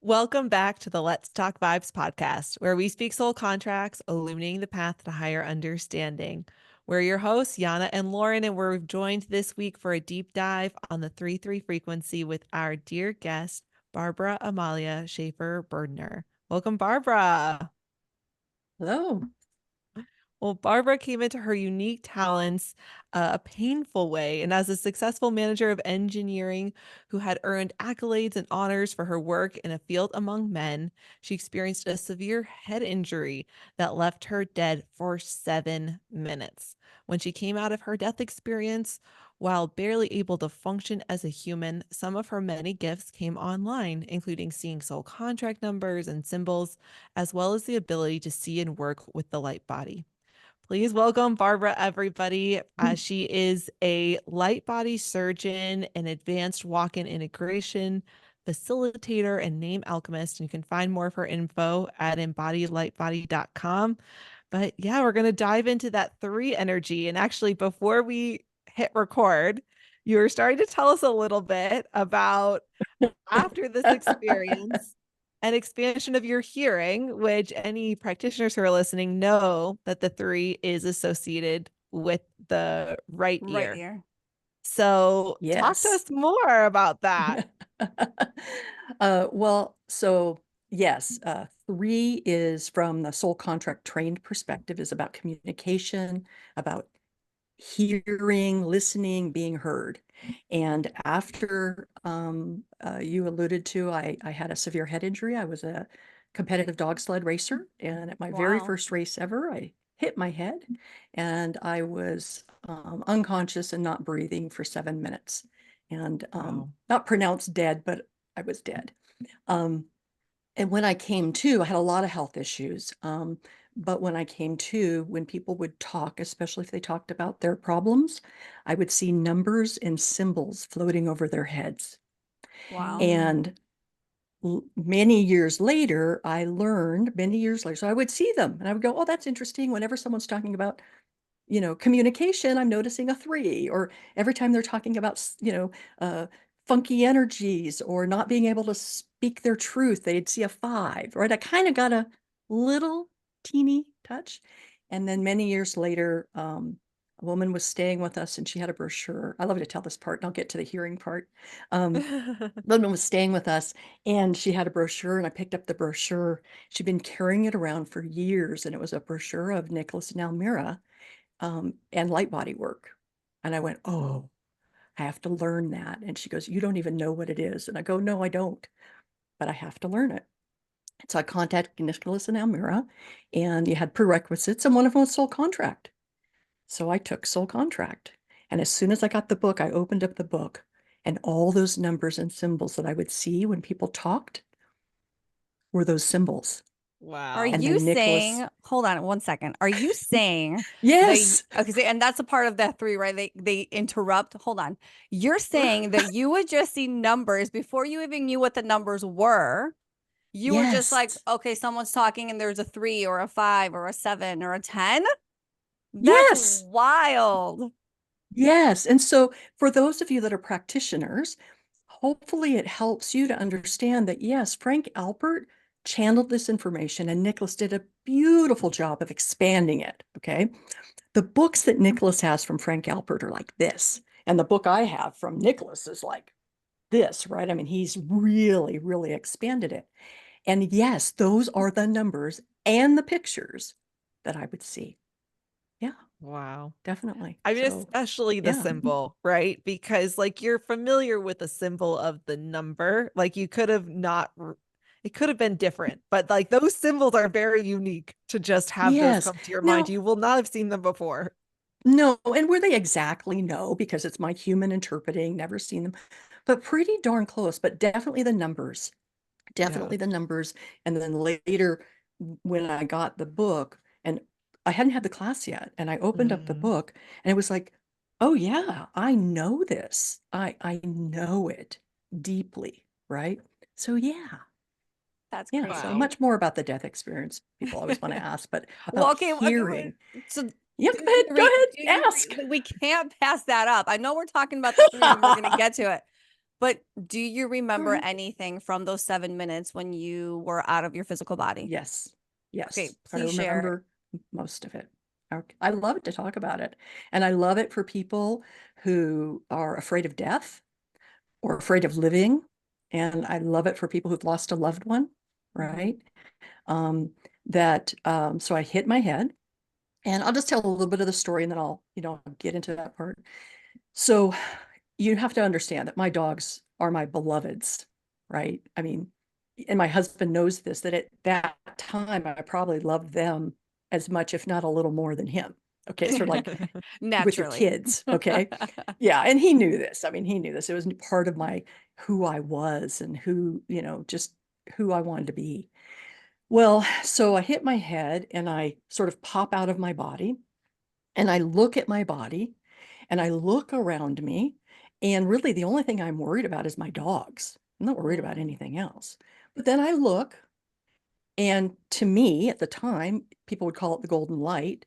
Welcome back to the Let's Talk Vibes podcast, where we speak soul contracts, illuminating the path to higher understanding. We're your hosts, Yiannah and Lauren, and we're joined this week for a deep dive on the 3-3 frequency with our dear guest, Barbera Ammahlia Schaefer-Berdner. Welcome, Barbara. Hello. Well, Barbara came into her unique talents a painful way, and as a successful manager of engineering who had earned accolades and honors for her work in a field among men, she experienced a severe head injury that left her dead for 7 minutes. When she came out of her death experience, while barely able to function as a human, some of her many gifts came online, including seeing soul contract numbers and symbols, as well as the ability to see and work with the light body. Please welcome Barbara, everybody. She is a Lightbody surgeon, an advanced walk-in integration facilitator, and name Alchemist. And you can find more of her info at embodiedlightbody.com. But yeah, we're going to dive into that 3 energy. And actually, before we hit record, you were starting to tell us a little bit about after this experience an expansion of your hearing, which any practitioners who are listening know that the 3 is associated with the right ear. So talk to us more about that. Yes, 3 is from the soul contract trained perspective, is about communication, about hearing, listening, being heard. And after you alluded to, I had a severe head injury. I was a competitive dog sled racer, and at my very first race ever, I hit my head, and I was unconscious and not breathing for 7 minutes, and not pronounced dead, but I was dead. And when I came to, I had a lot of health issues. But when I came to, when people would talk, especially if they talked about their problems, I would see numbers and symbols floating over their heads. Wow. And many years later, so I would see them and I would go, oh, that's interesting. Whenever someone's talking about, communication, I'm noticing a 3, or every time they're talking about, funky energies or not being able to speak their truth, they'd see a 5, right? I kind of got a little teeny touch. And then many years later, a woman was staying with us and she had a brochure. I love to tell this part, and I'll get to the hearing part. The woman was staying with us and she had a brochure, and I picked up the brochure. She'd been carrying it around for years, and it was a brochure of Nicholas and Almira and Lightbody work. And I went, oh, I have to learn that. And she goes, you don't even know what it is. And I go, no, I don't, but I have to learn it. So I contacted Nicholas and Almira, and you had prerequisites, and one of them was soul contract. So I took soul contract. And as soon as I got the book, I opened up the book, and all those numbers and symbols that I would see when people talked were those symbols. Wow. Are you saying, hold on 1 second. Are you saying yes. Okay, and that's a part of that 3, right? They interrupt. Hold on. You're saying that you would just see numbers before you even knew what the numbers were. You were just like, okay, someone's talking and there's a 3 or a 5 or a 7 or a 10. That's wild. Yes. And so for those of you that are practitioners, hopefully it helps you to understand that, yes, Frank Alpert channeled this information, and Nicholas did a beautiful job of expanding it. Okay. The books that Nicholas has from Frank Alpert are like this. And the book I have from Nicholas is like this, right? I mean, he's really, really expanded it. And yes, those are the numbers and the pictures that I would see. Yeah. Wow. Definitely. I mean, especially the symbol, right? Because like you're familiar with the symbol of the number, like you could have not, it could have been different, but like those symbols are very unique to just have those come to your mind. You will not have seen them before. No, and where they exactly know, because it's my human interpreting, never seen them, but pretty darn close, but definitely the numbers. Definitely the numbers. And then later, when I got the book, and I hadn't had the class yet, and I opened up the book, and it was like, oh yeah, I know this. I know it deeply, right? So yeah. That's crazy. So much more about the death experience. People always want to ask, but about hearing. So yeah, go ahead, ask. We can't pass that up. I know we're talking about the 3 and we're going to get to it. But do you remember right. anything from those 7 minutes when you were out of your physical body? Yes. Okay, Yes. I please share. remember most of it. I love to talk about it. And I love it for people who are afraid of death or afraid of living. And I love it for people who've lost a loved one, right? So I hit my head, and I'll just tell a little bit of the story and then I'll, get into that part. So you have to understand that my dogs are my beloveds, right? I mean, and my husband knows this, that at that time, I probably loved them as much, if not a little more than him. Okay. Sort of like with your Naturally. kids. Okay. Yeah. And he knew this. I mean, he knew this. It was part of who I was and just who I wanted to be. Well, so I hit my head and I sort of pop out of my body and I look at my body and I look around me. And really, the only thing I'm worried about is my dogs. I'm not worried about anything else. But then I look, and to me, at the time, people would call it the golden light.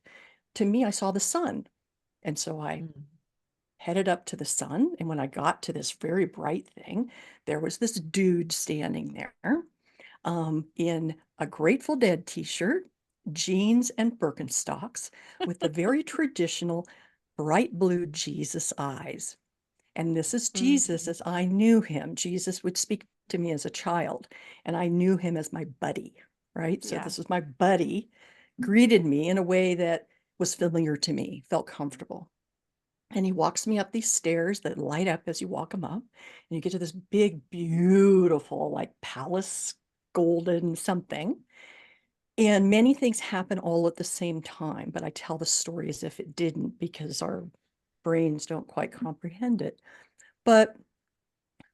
To me, I saw the sun. And so I headed up to the sun. And when I got to this very bright thing, there was this dude standing there in a Grateful Dead t-shirt, jeans, and Birkenstocks with the very traditional bright blue Jesus eyes. And this is Jesus as I knew him. Jesus would speak to me as a child, and I knew him as my buddy, right? So this was my buddy, greeted me in a way that was familiar to me, felt comfortable. And he walks me up these stairs that light up as you walk them up. And you get to this big, beautiful, like palace golden something. And many things happen all at the same time, but I tell the story as if it didn't because our brains don't quite comprehend it. But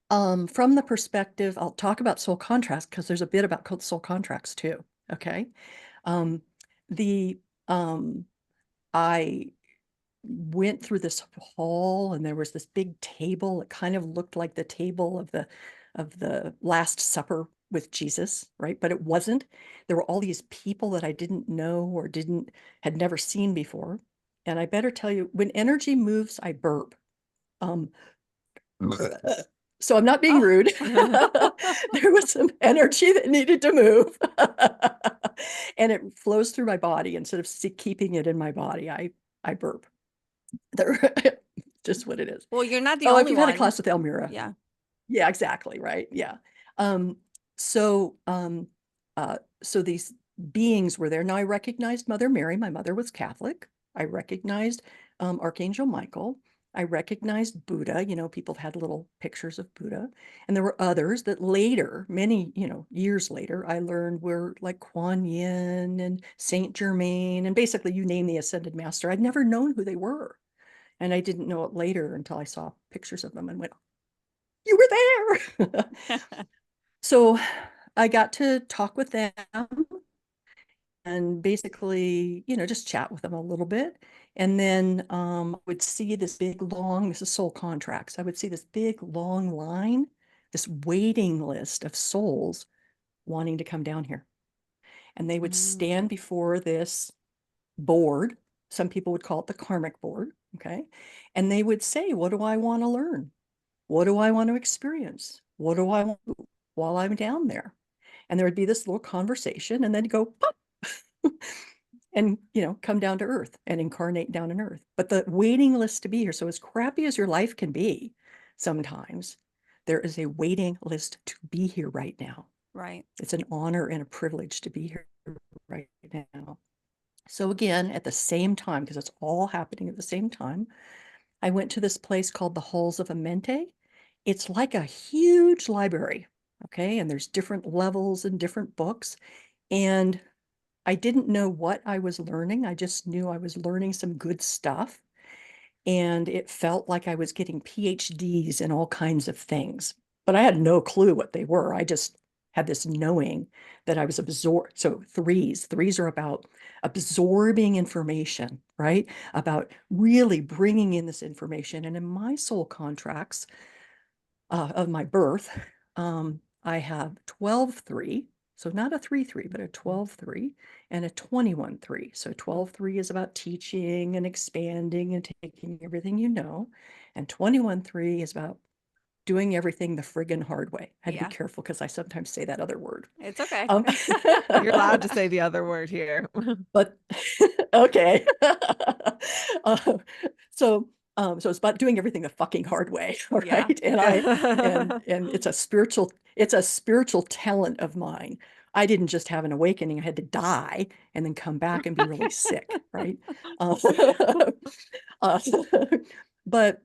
from the perspective, I'll talk about soul contracts because there's a bit about soul contracts too. Okay. Um, the I went through this hall and there was this big table. It kind of looked like the table of the Last Supper with Jesus, right? But it wasn't. There were all these people that I didn't know or had never seen before. And I better tell you, when energy moves, I burp. So I'm not being rude. There was some energy that needed to move. And it flows through my body instead of keeping it in my body. I burp. Just what it is. Well, you're not the Oh, if only you've had a one. class with Elmira. Yeah. Yeah, exactly. Right. Yeah. Um, so, so these beings were there. Now I recognized Mother Mary. My mother was Catholic. I recognized Archangel Michael. I recognized Buddha. People had little pictures of Buddha. And there were others that later, many, years later, I learned were like Kuan Yin and Saint Germain. And basically, you name the Ascended Master. I'd never known who they were. And I didn't know it later until I saw pictures of them and went, you were there. So I got to talk with them and basically, just chat with them a little bit. And then I would see this this is soul contracts. I would see this big long line, this waiting list of souls wanting to come down here. And they would stand before this board. Some people would call it the karmic board. Okay. And they would say, what do I want to learn? What do I want to experience? What do I want while I'm down there? And there would be this little conversation and then go pop and, come down to earth and incarnate down in earth. But the waiting list to be here. So as crappy as your life can be, sometimes there is a waiting list to be here right now. Right. It's an honor and a privilege to be here right now. So again, at the same time, because it's all happening at the same time, I went to this place called the Halls of Amente. It's like a huge library, okay? And there's different levels and different books. And I didn't know what I was learning. I just knew I was learning some good stuff. And it felt like I was getting PhDs in all kinds of things. But I had no clue what they were. I just had this knowing that I was absorbed. So threes are about absorbing information, right? About really bringing in this information. And in my soul contracts of my birth, I have 12-3. So not a 3-3, but a 12-3 and a 21-3. So 12-3 is about teaching and expanding and taking everything you know. And 21-3 is about doing everything the friggin' hard way. I had to Yeah. be careful because I sometimes say that other word. It's okay. You're allowed to say the other word here. But okay. Uh, so so it's about doing everything the fucking hard way, all Yeah. right? And it's a spiritual talent of mine. I didn't just have an awakening. I had to die and then come back and be really sick, right? Uh, uh, but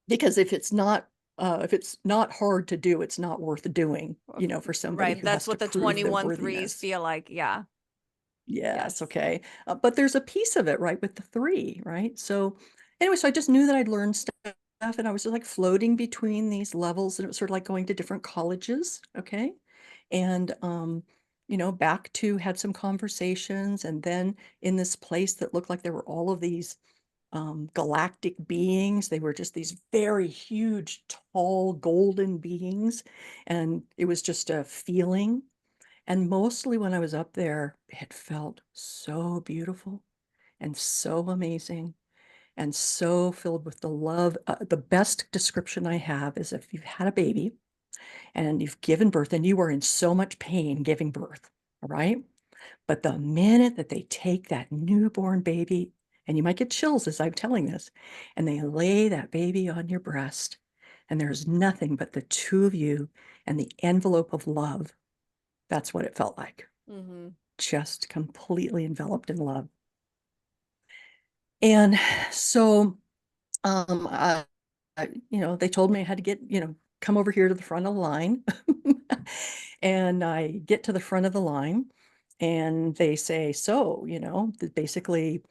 because if it's not hard to do, it's not worth doing, you know, for somebody Right. who That's has what to the prove their 21 threes worthiness. feel like. Yeah. Yes, okay. But there's a piece of it, right, with the 3, right? So anyway, so I just knew that I'd learned stuff, and I was just like floating between these levels, and it was sort of like going to different colleges, okay? And you know, back to had some conversations, and then in this place that looked like there were all of these galactic beings. They were just these very huge, tall, golden beings, and it was just a feeling. And mostly when I was up there, it felt so beautiful and so amazing and so filled with the love. The best description I have is if you've had a baby and you've given birth and you are in so much pain giving birth, all right? But the minute that they take that newborn baby, and you might get chills as I'm telling this, and they lay that baby on your breast, and there's nothing but the 2 of you and the envelope of love. That's what it felt like. Mm-hmm. Just completely enveloped in love. And so, you know, they told me I had to get, you know, come over here to the front of the line. And I get to the front of the line and they say, so, you know, that basically,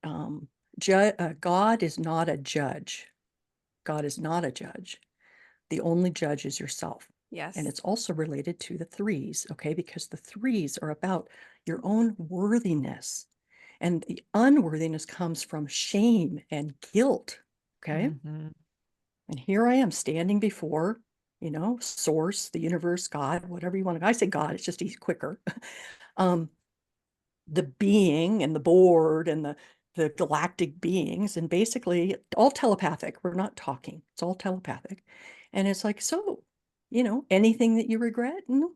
God is not a judge. God is not a judge. The only judge is yourself. Yes. And it's also related to the 3s, okay? Because the 3s are about your own worthiness. And the unworthiness comes from shame and guilt, okay? Mhm. And here I am standing before, you know, source, the universe, God, whatever you want to, I say God, it's just quicker. The being and the board and the galactic beings, and basically all telepathic. We're not talking, it's all telepathic. And it's like, so, you know, anything that you regret? You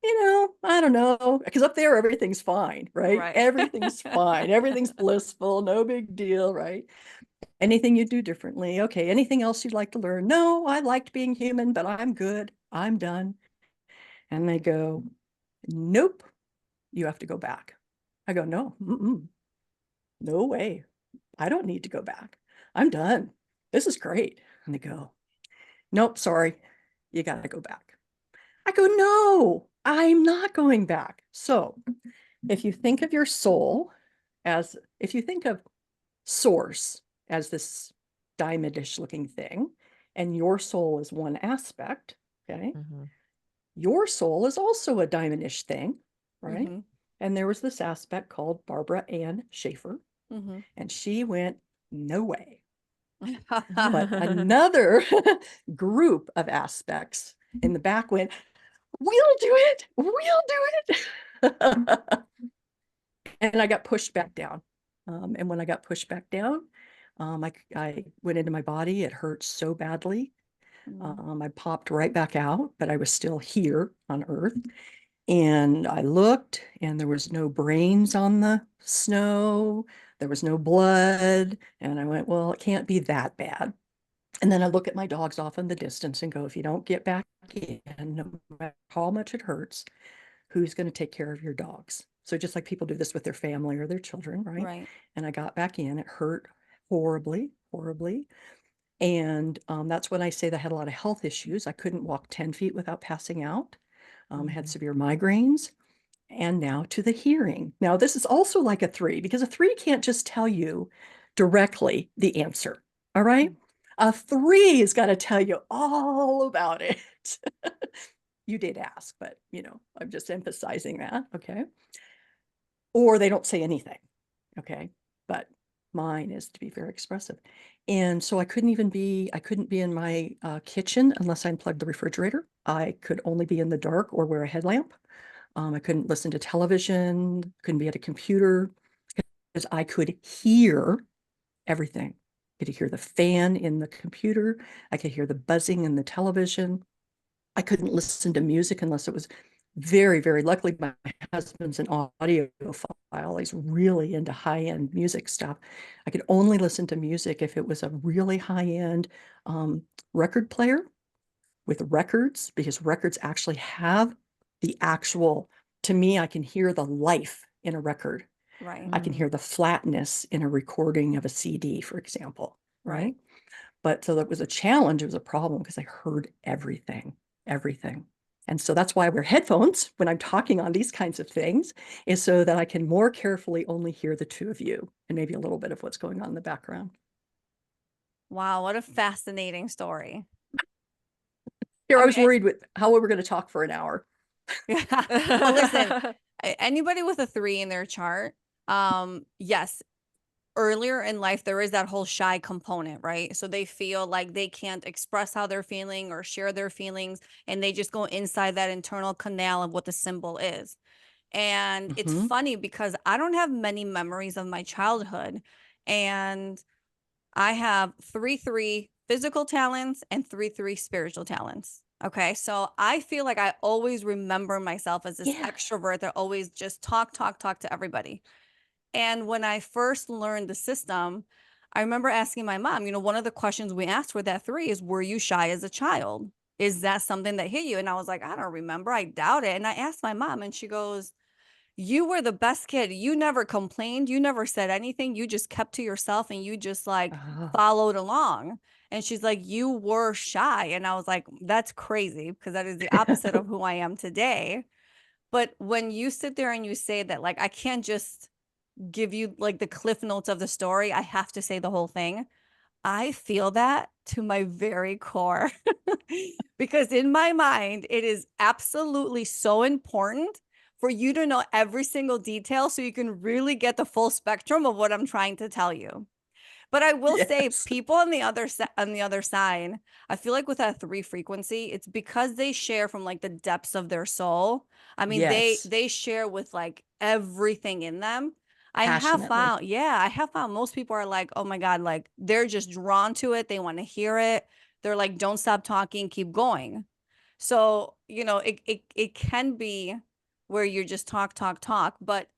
know, I don't know, because up there everything's fine, right? Right. Everything's fine, everything's blissful, no big deal, right? Anything you do differently? Okay, anything else you'd like to learn? No, I liked being human, but I'm good, I'm done. And they go, nope, you have to go back. I go, no, no way, I don't need to go back, I'm done, this is great. And they go, nope, sorry, you got to go back. I go, no, I'm not going back. So if you think of your soul as, if you think of source as this diamondish looking thing, and your soul is one aspect, okay, Mhm. your soul is also a diamondish thing, right? Mm-hmm. And there was this aspect called Barbara Ann Schaefer, Mm-hmm. and she went, no way. But another group of aspects in the back went, we'll do it, we'll do it. And I got pushed back down. And when I got pushed back down, I went into my body. It hurt so badly. I popped right back out, but I was still here on Earth. And I looked, and there was no brains on the snow. There was no blood. And I went, well, it can't be that bad. And then I look at my dogs off in the distance and go, if you don't get back in, no matter how much it hurts, who's going to take care of your dogs? So just like people do this with their family or their children, right? Right. And I got back in. It hurt horribly, horribly. And that's when I say that I had a lot of health issues. I couldn't walk 10 feet without passing out. I had severe migraines. And now to the hearing. Now, this is also like a 3, because a 3 can't just tell you directly the answer. All right. A 3 has got to tell you all about it. You did ask, but you know, I'm just emphasizing that. Okay. Or they don't say anything. Okay. But mine is to be very expressive. And so I couldn't be in my kitchen unless I unplugged the refrigerator. I could only be in the dark or wear a headlamp. I couldn't listen to television, couldn't be at a computer, because I could hear everything. could hear the fan in the computer. I could hear the buzzing in the television. I couldn't listen to music unless it was very, very, luckily my husband's an audiophile. He's really into high-end music stuff. I could only listen to music if it was a really high-end record player with records, because records actually have the actual, to me, I can hear the life in a record. Right. I can hear the flatness in a recording of a CD, for example, right? But so that was a challenge. It was a problem because I heard everything, everything. And so that's why I wear headphones when I'm talking on these kinds of things, is so that I can more carefully only hear the two of you and maybe a little bit of what's going on in the background. Wow, what a fascinating story. Here, I was worried with how we were going to talk for an hour. Yeah. Well, listen, anybody with a 3 in their chart, yes, earlier in life, there is that whole shy component, right? So they feel like they can't express how they're feeling or share their feelings, and they just go inside that internal canal of what the symbol is. And it's funny because I don't have many memories of my childhood, and I have 3 physical talents and 3 spiritual talents. Okay. So I feel like I always remember myself as this extrovert that always just talk to everybody. And when I first learned the system, I remember asking my mom, you know, one of the questions we asked for that 3 is, were you shy as a child? Is that something that hit you? And I was like, I don't remember. I doubt it. And I asked my mom, and she goes, you were the best kid. You never complained. You never said anything. You just kept to yourself, and you just like followed along. And she's like, you were shy. And I was like, that's crazy, because that is the opposite of who I am today. But when you sit there and you say that, like, I can't just give you like the cliff notes of the story, I have to say the whole thing. I feel that to my very core, because in my mind, it is absolutely so important for you to know every single detail so you can really get the full spectrum of what I'm trying to tell you. But I will say, people on the other side, I feel like with that 3 frequency, it's because they share from like the depths of their soul. I mean, they share with like everything in them. I have found most people are like, oh my God, like they're just drawn to it. They want to hear it. They're like, don't stop talking, keep going. So, you know, it can be where you're just talk, but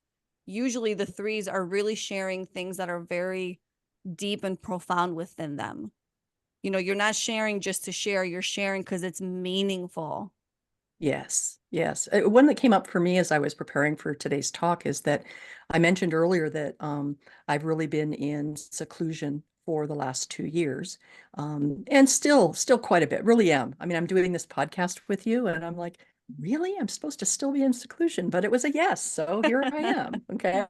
usually the 3s are really sharing things that are very deep and profound within them. You know, you're not sharing just to share, you're sharing because it's meaningful. Yes, yes. One that came up for me as I was preparing for today's talk is that I mentioned earlier that I've really been in seclusion for the last 2 years, and still quite a bit, really am. I mean, I'm doing this podcast with you, and I'm like, really? I'm supposed to still be in seclusion, but it was a yes, so here I am. Okay.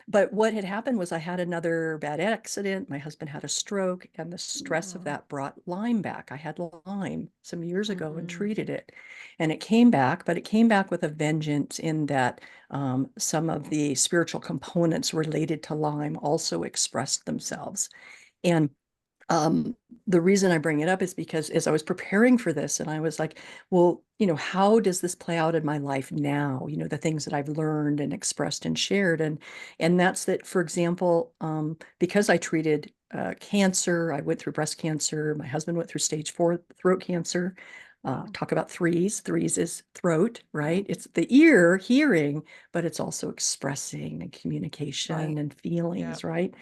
But what had happened was I had another bad accident. My husband had a stroke, and the stress of that brought Lyme back. I had Lyme some years ago and treated it, and it came back, but it came back with a vengeance in that some of the spiritual components related to Lyme also expressed themselves. And the reason I bring it up is because as I was preparing for this, and I was like, well, you know, how does this play out in my life now? You know, the things that I've learned and expressed and shared. And that's that, for example, because I treated cancer, I went through breast cancer, my husband went through stage 4 throat cancer. Talk about 3s. 3s is throat, right? It's the ear hearing, but it's also expressing and communication and feelings, right?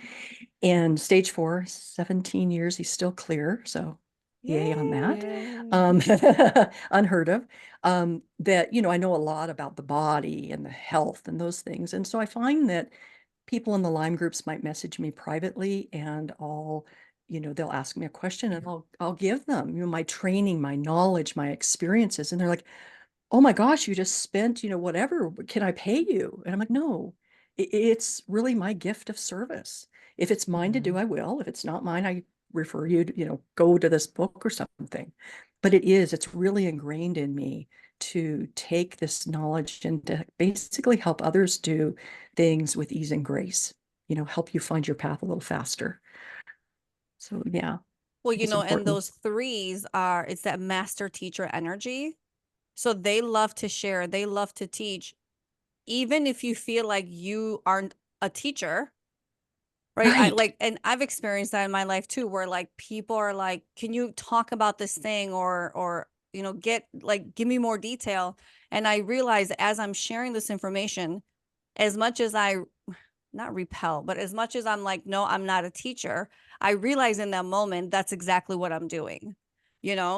And stage 4, 17 years, he's still clear. So yay on that. Unheard of. That, you know, I know a lot about the body and the health and those things. And so I find that people in the Lyme groups might message me privately, and you know, they'll ask me a question, and I'll give them, you know, my training, my knowledge, my experiences. And they're like, oh my gosh, you just spent, you know, whatever, can I pay you? And I'm like, no, it's really my gift of service. If it's mine to do, I will. If it's not mine, I refer you to, you know, go to this book or something. But it's really ingrained in me to take this knowledge and to basically help others do things with ease and grace, you know, help you find your path a little faster. So yeah. Well, you know, and Important. those 3s it's that master teacher energy. So they love to share, they love to teach. Even if you feel like you aren't a teacher, Right. Right. And I've experienced that in my life too, where like people are like, can you talk about this thing or, give me more detail. And I realize as I'm sharing this information, as much as I not repel, but as much as I'm like, no, I'm not a teacher, I realize in that moment, that's exactly what I'm doing,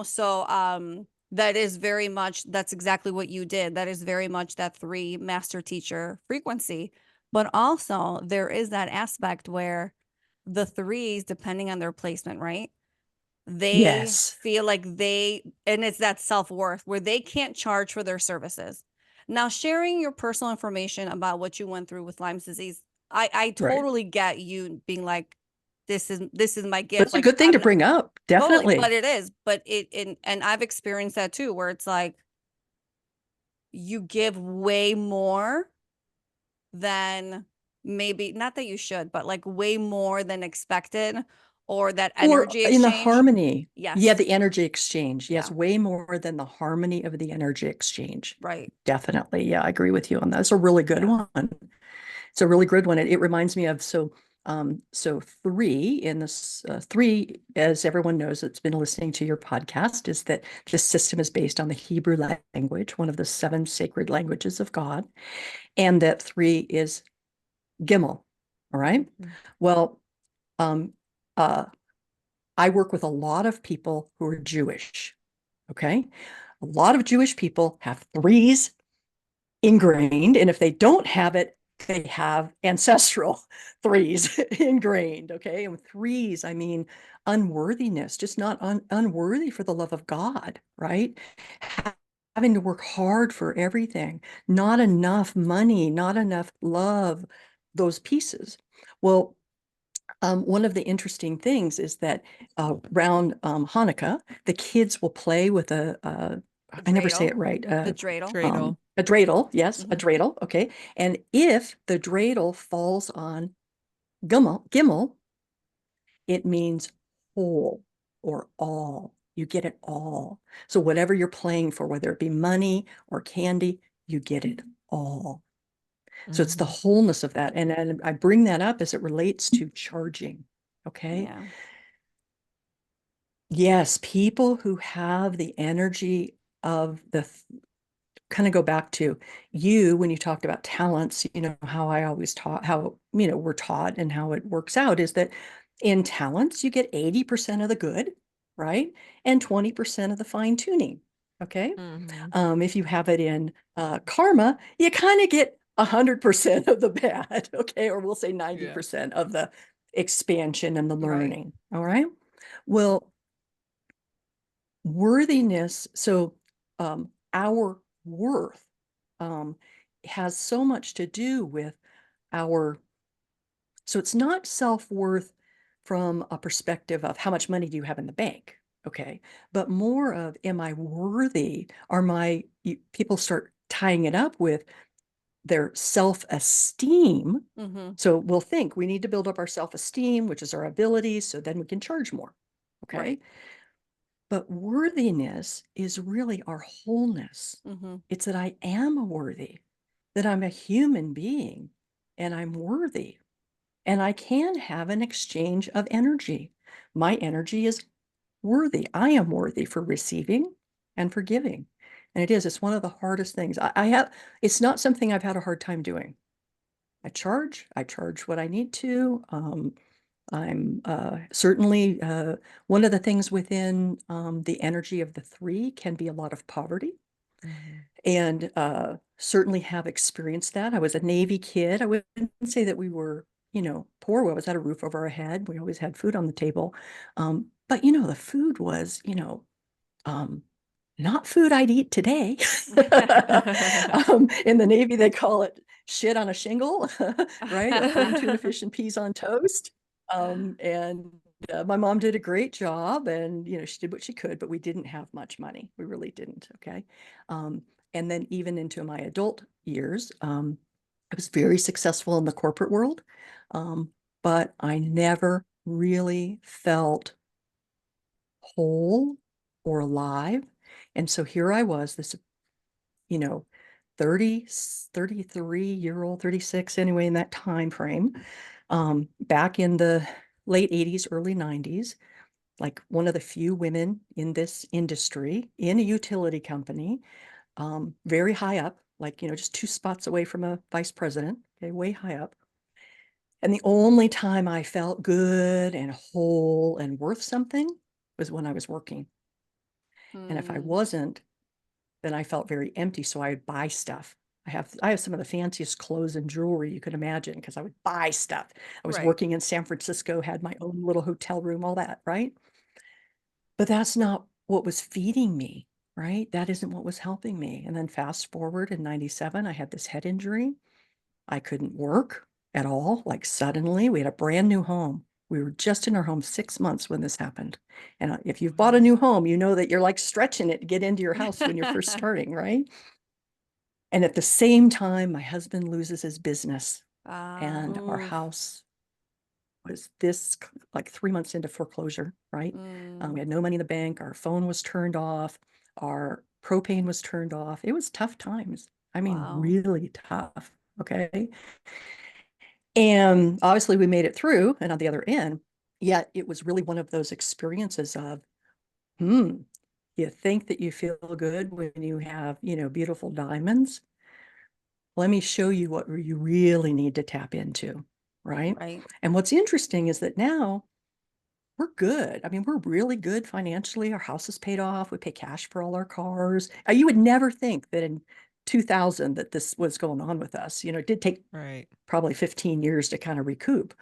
So, that is very much, that's exactly what you did. That is very much that 3 master teacher frequency. But also there is that aspect where the 3s, depending on their placement, right? They Yes. feel like and it's that self-worth where they can't charge for their services. Now, sharing your personal information about what you went through with Lyme's disease, I Right. totally get you being like, this is my gift. That's a Like good thing to I'm bring up. totally, but Definitely. it is, but and I've experienced that too, where it's like you give way more than maybe, not that you should, but like way more than expected, or that Or energy in the exchange. harmony. Yeah, Yes. the energy exchange. Yes, Yeah. way more than the harmony of the energy exchange. Right. Definitely. Yeah, I agree with you on that. It's a really good Yeah. one. It's a really good one. It reminds me of so 3 in this 3, as everyone knows that's been listening to your podcast, is that this system is based on the Hebrew language, one of the 7 sacred languages of God, and that 3 is Gimel. All right. Mhm. Well, um, uh, I work with a lot of people who are Jewish. Okay. A lot of Jewish people have 3s ingrained. And if they don't have it, they have ancestral 3s ingrained. Okay. And with 3s, I mean unworthiness, just not unworthy for the love of God, right? Having to work hard for everything, not enough money, not enough love, those pieces. Well, one of the interesting things is that around Hanukkah, the kids will play with The I never say dreidel. it right, The dreidel. Dreidel. a dreidel, yes, a Mhm. dreidel, okay. And if the dreidel falls on Gimel, it means whole or all. You get it all. So whatever you're playing for, whether it be money or candy, you get it all. So it's the Mhm. wholeness of that. And I bring that up as it relates to charging. Okay. Yeah. Yes, people who have the energy of the kind of go back to you when you talked about talents, how I always taught how, we're taught and how it works out is that in talents, you get 80% of the good, right? And 20% of the fine tuning. Okay. Mhm. If you have it in karma, you kind of get 100% of the bad. Okay. Or we'll say Yeah. 90% of the expansion and the Right. learning. All right. Well, worthiness, so our worth has so much to do with our, so it's not self-worth from a perspective of how much money do you have in the bank, okay, but more of am I worthy? People start tying it up with their self-esteem. Mm-hmm. So we'll think we need to build up our self-esteem, which is our abilities, so then we can charge more, okay. Right. But worthiness is really our wholeness. Mm-hmm. It's that I am worthy, that I'm a human being and I'm worthy. And I can have an exchange of energy. My energy is worthy. I am worthy for receiving and for giving. And it's one of the hardest things. It's not something I've had a hard time doing. I charge what I need to. I'm certainly one of the things within the energy of the 3 can be a lot of poverty, Mhm. and certainly have experienced that. I was a Navy kid. I wouldn't say that we were, poor. We always had a roof over our head. We always had food on the table. But, the food was, um, not food I'd eat today. In the Navy, they call it shit on a shingle, right? A plain tuna fish and peas on toast. And my mom did a great job, and she did what she could, but we didn't have much money. We really didn't. Okay. And then even into my adult years, I was very successful in the corporate world, but I never really felt whole or alive. And so here I was, this, you know, 33-year-old, 36 anyway, in that time frame, Back in the late 80s, early 90s, like one of the few women in this industry in a utility company, very high up, like, just 2 spots away from a vice president, okay, way high up. And the only time I felt good and whole and worth something was when I was working. And if I wasn't, then I felt very empty. So I would buy stuff. I have some of the fanciest clothes and jewelry you could imagine because I would buy stuff. I was working in San Francisco, had my own little hotel room, all that, right? But that's not what was feeding me, right? That isn't what was helping me. And then fast forward in 97, I had this head injury. I couldn't work at all. Like suddenly we had a brand new home. We were just in our home 6 months when this happened. And if you've bought a new home, you know that you're like stretching it to get into your house when you're first starting, right? And at the same time, my husband loses his business and our house was like 3 months into foreclosure, right? We had no money in the bank. Our phone was turned off. Our propane was turned off. It was tough times. I mean, really tough. Okay. And obviously we made it through and on the other end, yet it was really one of those experiences of, you think that you feel good when you have, beautiful diamonds. Let me show you what you really need to tap into, right? Right. And what's interesting is that now we're good. I mean, we're really good financially. Our house is paid off. We pay cash for all our cars. You would never think that in 2000 that this was going on with us. It did take probably 15 years to kind of recoup.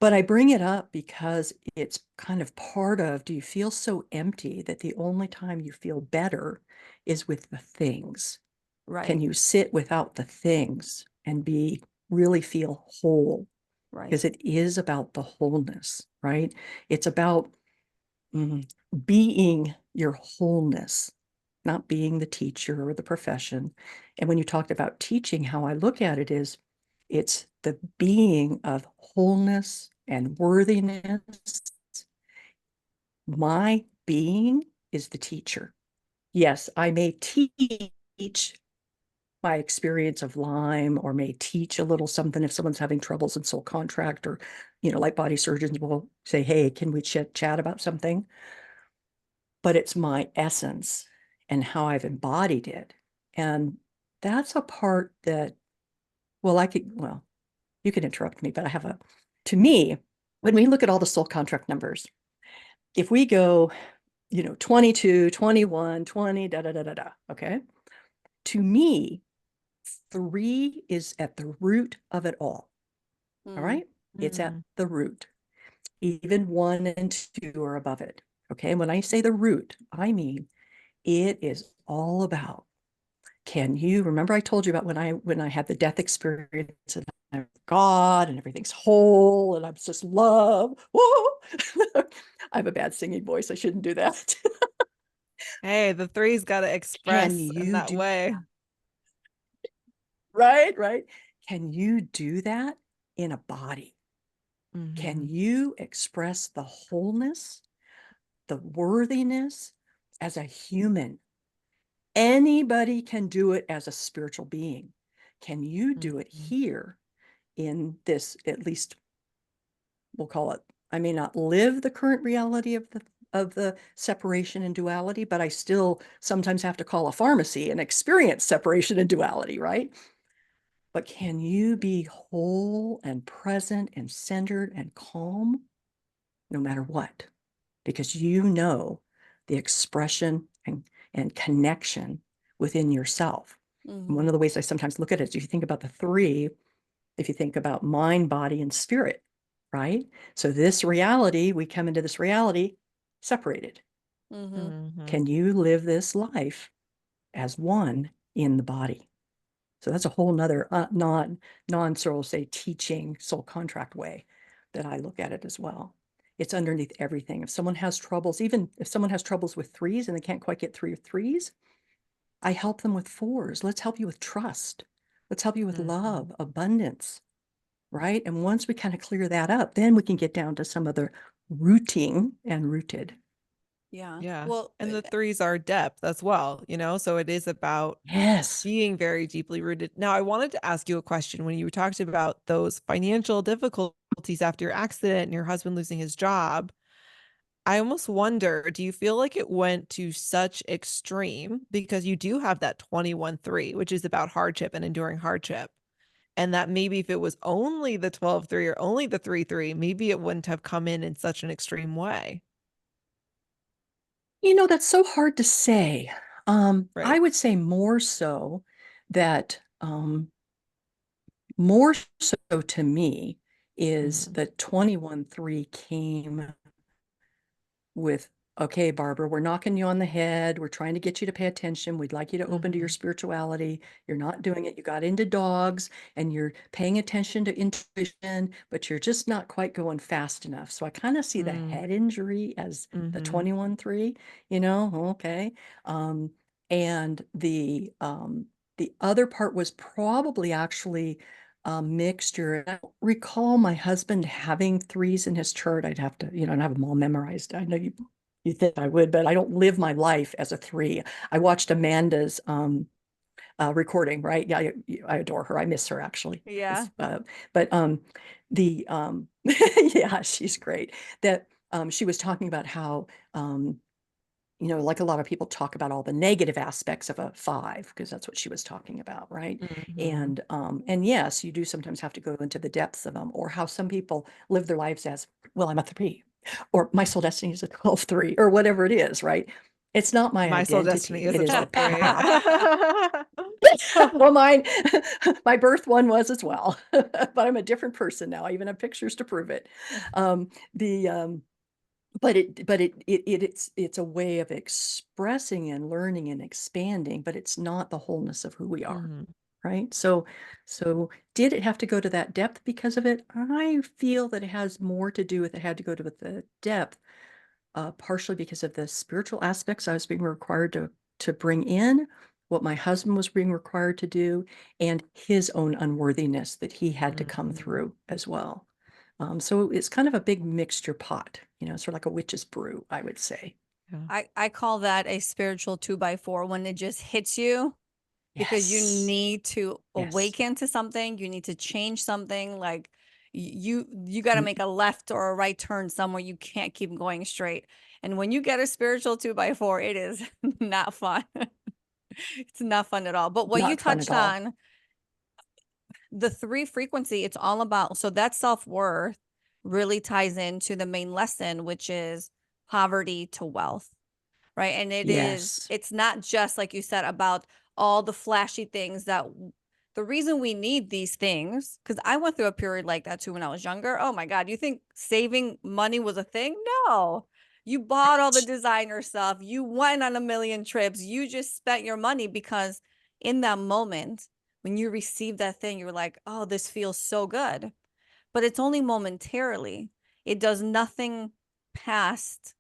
But I bring it up because it's kind of part of, do you feel so empty that the only time you feel better is with the things? Right. Can you sit without the things and really feel whole? Right. Because it is about the wholeness, right? It's about being your wholeness, not being the teacher or the profession. And when you talked about teaching, how I look at it is it's the being of wholeness and worthiness. My being is the teacher. Yes, I may teach my experience of Lyme or may teach a little something if someone's having troubles in soul contract or, Lightbody surgeons will say, hey, can we chat about something? But it's my essence and how I've embodied it. And that's a part that, you can interrupt me, but to me, when we look at all the soul contract numbers, if we go, 22, 21, 20, okay? To me, 3 is at the root of it all. All right? It's at the root. Even 1 and 2 are above it. Okay. And when I say the root, I mean it is all about, can you remember I told you about when I had the death experience and I'm God and everything's whole and I'm just love. Whoa. I have a bad singing voice. I shouldn't do that. Hey, the 3's got to express in that way. Right. Can you do that in a body? Can you express the wholeness, the worthiness as a human? Anybody can do it as a spiritual being. Can you do it here in this, at least we'll call it, I may not live the current reality of the separation and duality, but I still sometimes have to call a pharmacy and experience separation and duality, right? But can you be whole and present and centered and calm no matter what? Because the expression and connection within yourself. One of the ways I sometimes look at it is if you think about the 3, if you think about mind, body, and spirit, right? So this reality, we come into this reality separated. Can you live this life as one in the body? So that's a whole nother non-soul, say, teaching soul contract way that I look at it as well. It's underneath everything. If someone has troubles, even if someone has troubles with 3s and they can't quite get 3 or 3s, I help them with 4s. Let's help you with trust. Let's help you with love, abundance, right? And once we kind of clear that up, then we can get down to some of the rooting and rooted. Yeah. Yeah. Well, And the threes are depth as well, you know? So it is about Yes. being very deeply rooted. Now, I wanted to ask you a question when you talked about those financial difficulties after your accident and your husband losing his job. I almost wonder, do you feel like it went to such extreme because you do have that 21-3, which is about hardship and enduring hardship? And that maybe if it was only the 12-3 or only the 3-3, maybe it wouldn't have come in such an extreme way. You know, that's so hard to say. I Right. would say more so that more so to me is Mhm. the 21-3 came with, okay, Barbara, we're knocking you on the head. We're trying to get you to pay attention. We'd like you to open to your Mhm. spirituality. You're not doing it. You got into dogs and you're paying attention to intuition, but you're just not quite going fast enough. So I kind of see the Mm. head injury as the Mhm. 21-3, you know, okay. And the other part was probably actually a mixture. I don't recall my husband having threes in his chart. I'd have to, you know, and have them all memorized. I know you think I would, but I don't live my life as a three. I watched Amanda's recording, right? Yeah, I adore her. I miss her actually. yeah. But the yeah, she's great. That she was talking about how you know, like a lot of people talk about all the negative aspects of a five, because that's what she was talking about, right? Mhm. And yes, you do sometimes have to go into the depths of them, or how some people live their lives as, well, I'm a three, or my soul destiny is a 12-3, or whatever it is, right? It's not my My soul destiny identity. is It a is the 12-3. path. Well, mine, my birth one was as well, but I'm a different person now. I even have pictures to prove it. The but it's a way of expressing and learning and expanding, but it's not the wholeness of who we are, Mhm. right? So did it have to go to that depth because of it? I feel that it has more to do with, it had to go to with the depth, partially because of the spiritual aspects I was being required to bring in, what my husband was being required to do, and his own unworthiness that he had to come Mhm. through as well. So it's kind of a big mixture pot, you know, sort of like a witch's brew, I would say. Yeah. I call that a spiritual 2x4 when it just hits you because you Yes. need to Yes. awaken to something, you need to change something. Like you got to Mm, make a left or a right turn somewhere. You can't keep going straight. And when you get a spiritual 2x4, it is not fun. It's not fun at all. But what you not fun at touched all. on, the three frequency, it's all about, so that self-worth really ties into the main lesson, which is poverty to wealth, right? And Yes. it's not just like you said about all the flashy things that the reason we need these things, because I went through a period like that too when I was younger. Oh my God, you think saving money was a thing? No. You bought all the designer stuff. You went on a million trips. You just spent your money because in that moment, when you receive that thing, you're like, oh, this feels so good. But it's only momentarily. It does nothing past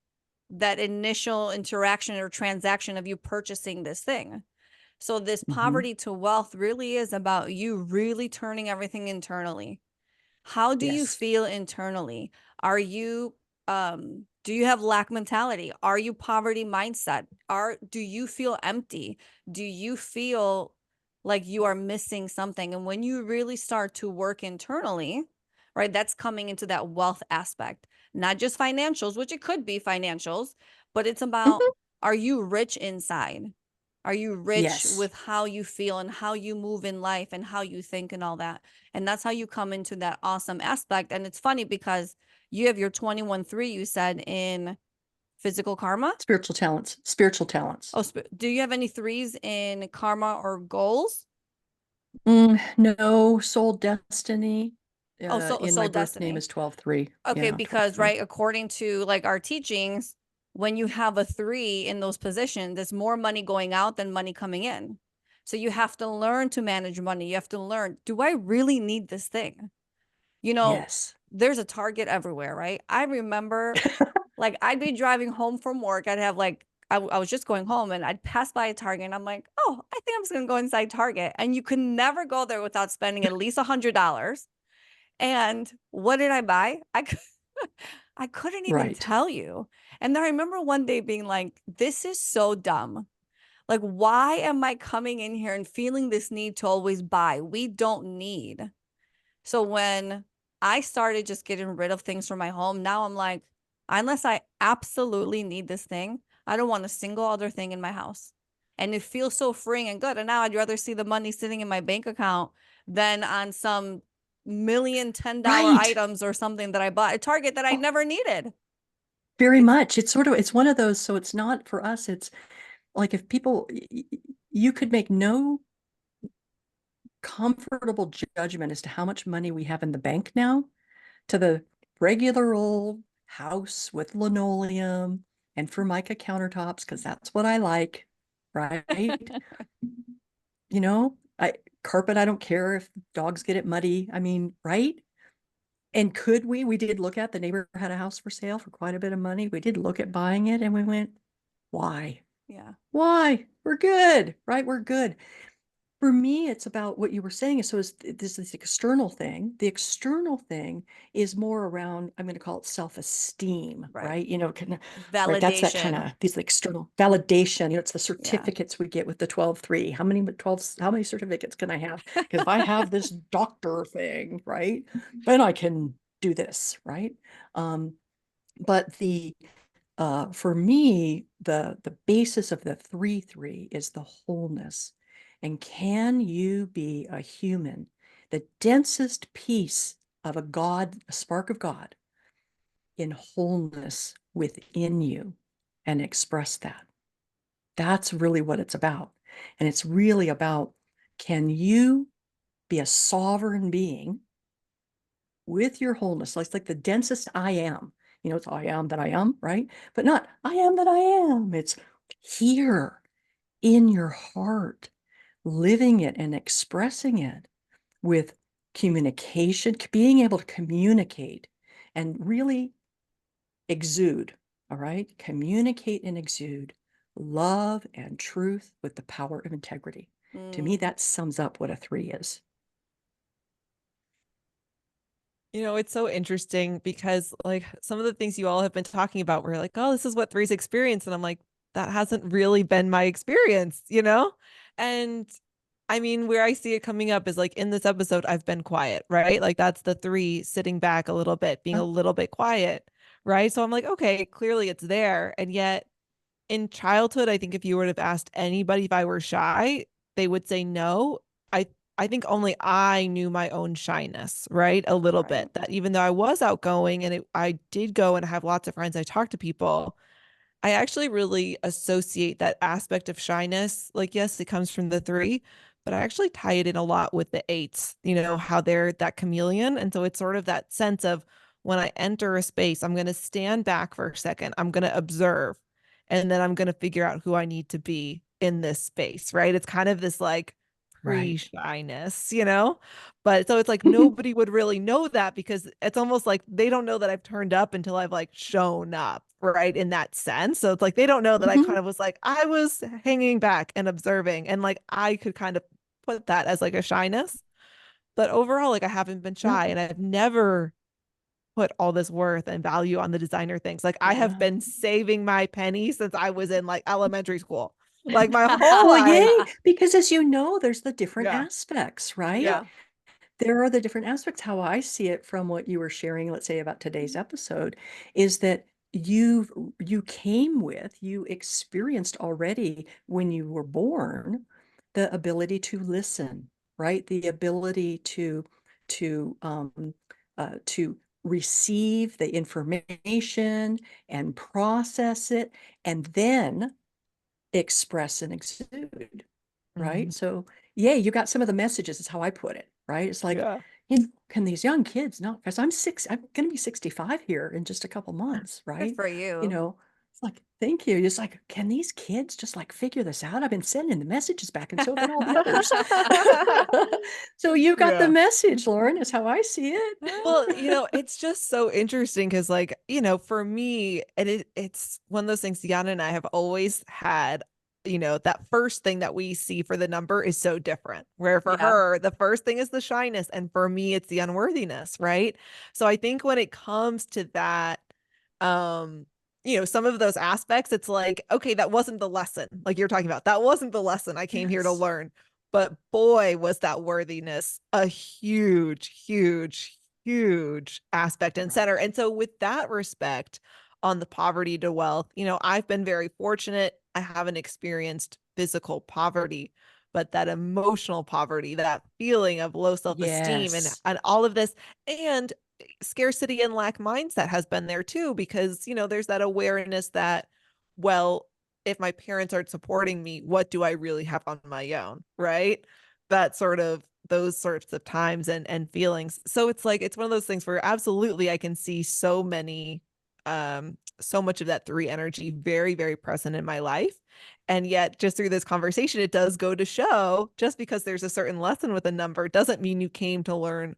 that initial interaction or transaction of you purchasing this thing. So this Mhm. poverty to wealth really is about you really turning everything internally. How do you Yes. feel internally? Are you do you have lack mentality? Are you poverty mindset? Do you feel empty? Do you feel like you are missing something? And when you really start to work internally, right, that's coming into that wealth aspect, not just financials, which it could be financials, but it's about, Mhm. are you rich inside? Are you rich Yes. with how you feel and how you move in life and how you think and all that? And that's how you come into that awesome aspect. And it's funny because you have your 21-3, you said, in physical karma. Spiritual talents. Spiritual talents. Oh, do you have any threes in karma or goals? No, soul destiny. Oh, so In my soul birth name destiny. is 12-3. Okay, Yeah, because 12-3. right, according to like our teachings, when you have a three in those positions, there's more money going out than money coming in. So you have to learn to manage money. You have to learn, do I really need this thing? You know, Yes. there's a Target everywhere, right? I remember like I'd be driving home from work. I'd have like, I was just going home and I'd pass by a Target and I'm like, oh, I think I'm just going to go inside Target. And you can never go there without spending at least $100. And what did I buy? I couldn't even Right. tell you. And then I remember one day being like, this is so dumb. Like, why am I coming in here and feeling this need to always buy? We don't need. So when I started just getting rid of things from my home, now I'm like, unless I absolutely need this thing, I don't want a single other thing in my house. And it feels so freeing and good. And now I'd rather see the money sitting in my bank account than on some million $10 Right. items or something that I bought at Target that I Oh, never needed. very It's much. It's sort of, it's one of those, so it's not for us. It's like if people, you could make no comfortable judgment as to how much money we have in the bank now to the regular old house with linoleum and Formica countertops, because that's what I like, right? You know, carpet, I don't care if dogs get it muddy. I mean, right? And we did look at, the neighbor had a house for sale for quite a bit of money. We did look at buying it and we went, why? yeah. Why? We're good, right? We're good. For me, it's about what you were saying. So is this external thing? The external thing is more around, I'm going to call it self-esteem, Right. right? Right. That's that kind Validation. of these external validation. It's the Yeah. certificates we get with the 12-3. How many certificates can I have? Because if I have this doctor thing, right, then I can do this, right? Um, but for me, the basis of the 3-3 is the wholeness. And can you be a human, the densest piece of a God, a spark of God, in wholeness within you, and express that? That's really what it's about. And it's really about, can you be a sovereign being with your wholeness? Like the densest I am. It's I am that I am, right? But not I am that I am. It's here in your heart, living it and expressing it with communication, being able to communicate and really exude, all right? Communicate and exude love and truth with the power of integrity. To me, Mm. that sums up what a 3 is. It's so interesting because like some of the things you all have been talking about were like, oh, this is what threes experience. And I'm like, that hasn't really been my experience? And I mean, where I see it coming up is like in this episode, I've been quiet, right? Like that's the three sitting back a little bit, being a little bit quiet, right? So I'm like, okay, clearly it's there. And yet in childhood, I think if you would have asked anybody if I were shy, they would say no. I I think only I knew my own shyness, right? A little Right. bit. That even though I was outgoing and I did go and have lots of friends, I talked to people. I actually really associate that aspect of shyness. Like, yes, it comes from the three, but I actually tie it in a lot with the eights, how they're that chameleon. And so it's sort of that sense of when I enter a space, I'm going to stand back for a second, I'm going to observe, and then I'm going to figure out who I need to be in this space, right? It's kind of this like Right. pre-shyness. But so it's like nobody would really know that because it's almost like they don't know that I've turned up until I've like shown up, right? In that sense. So it's like they don't know that I Mhm. kind of was like, I was hanging back and observing, and like I could kind of put that as like a shyness. But overall, like I haven't been Yeah. shy and I've never put all this worth and value on the designer things. Like I have Yeah. been saving my pennies since I was in like elementary school, like my whole Well, life. yay, because as you know, there's the different Yeah. aspects, right? Yeah. There are the different aspects. How I see it from what you were sharing, let's say about today's episode, is that you experienced already when you were born the ability to listen, right? The ability to receive the information and process it, and then express and exude, Mhm. right? So, yeah, you got some of the messages, is how I put it, right? It's like, Yeah. can these young kids know? Because I'm going to be 65 here in just a couple months, Good right? for You you. know, it's like, thank you. It's like, can these kids just like figure this out? I've been sending the messages back, and so have been all the others. So you got the Yeah. message, Lauren, is how I see it. Well, it's just so interesting because, like, for me, and it's one of those things Yana and I have always had, that first thing that we see for the number is so different. Where for Yeah. her, the first thing is the shyness, and for me, it's the unworthiness, right? So I think when it comes to that, some of those aspects, it's like, okay, that wasn't the lesson. Like you're talking about, that wasn't the lesson I came here to learn. But boy, was that worthiness a huge, huge, huge aspect and center. And so with that respect on the poverty to wealth, I've been very fortunate. I haven't experienced physical poverty, but that emotional poverty, that feeling of low self-esteem and all of this, and scarcity and lack mindset has been there too, because, there's that awareness that, well, if my parents aren't supporting me, what do I really have on my own? Right. That sort of those sorts of times and feelings. So it's like, it's one of those things where absolutely I can see so much of that three energy very, very present in my life. And yet, just through this conversation, it does go to show just because there's a certain lesson with a number doesn't mean you came to learn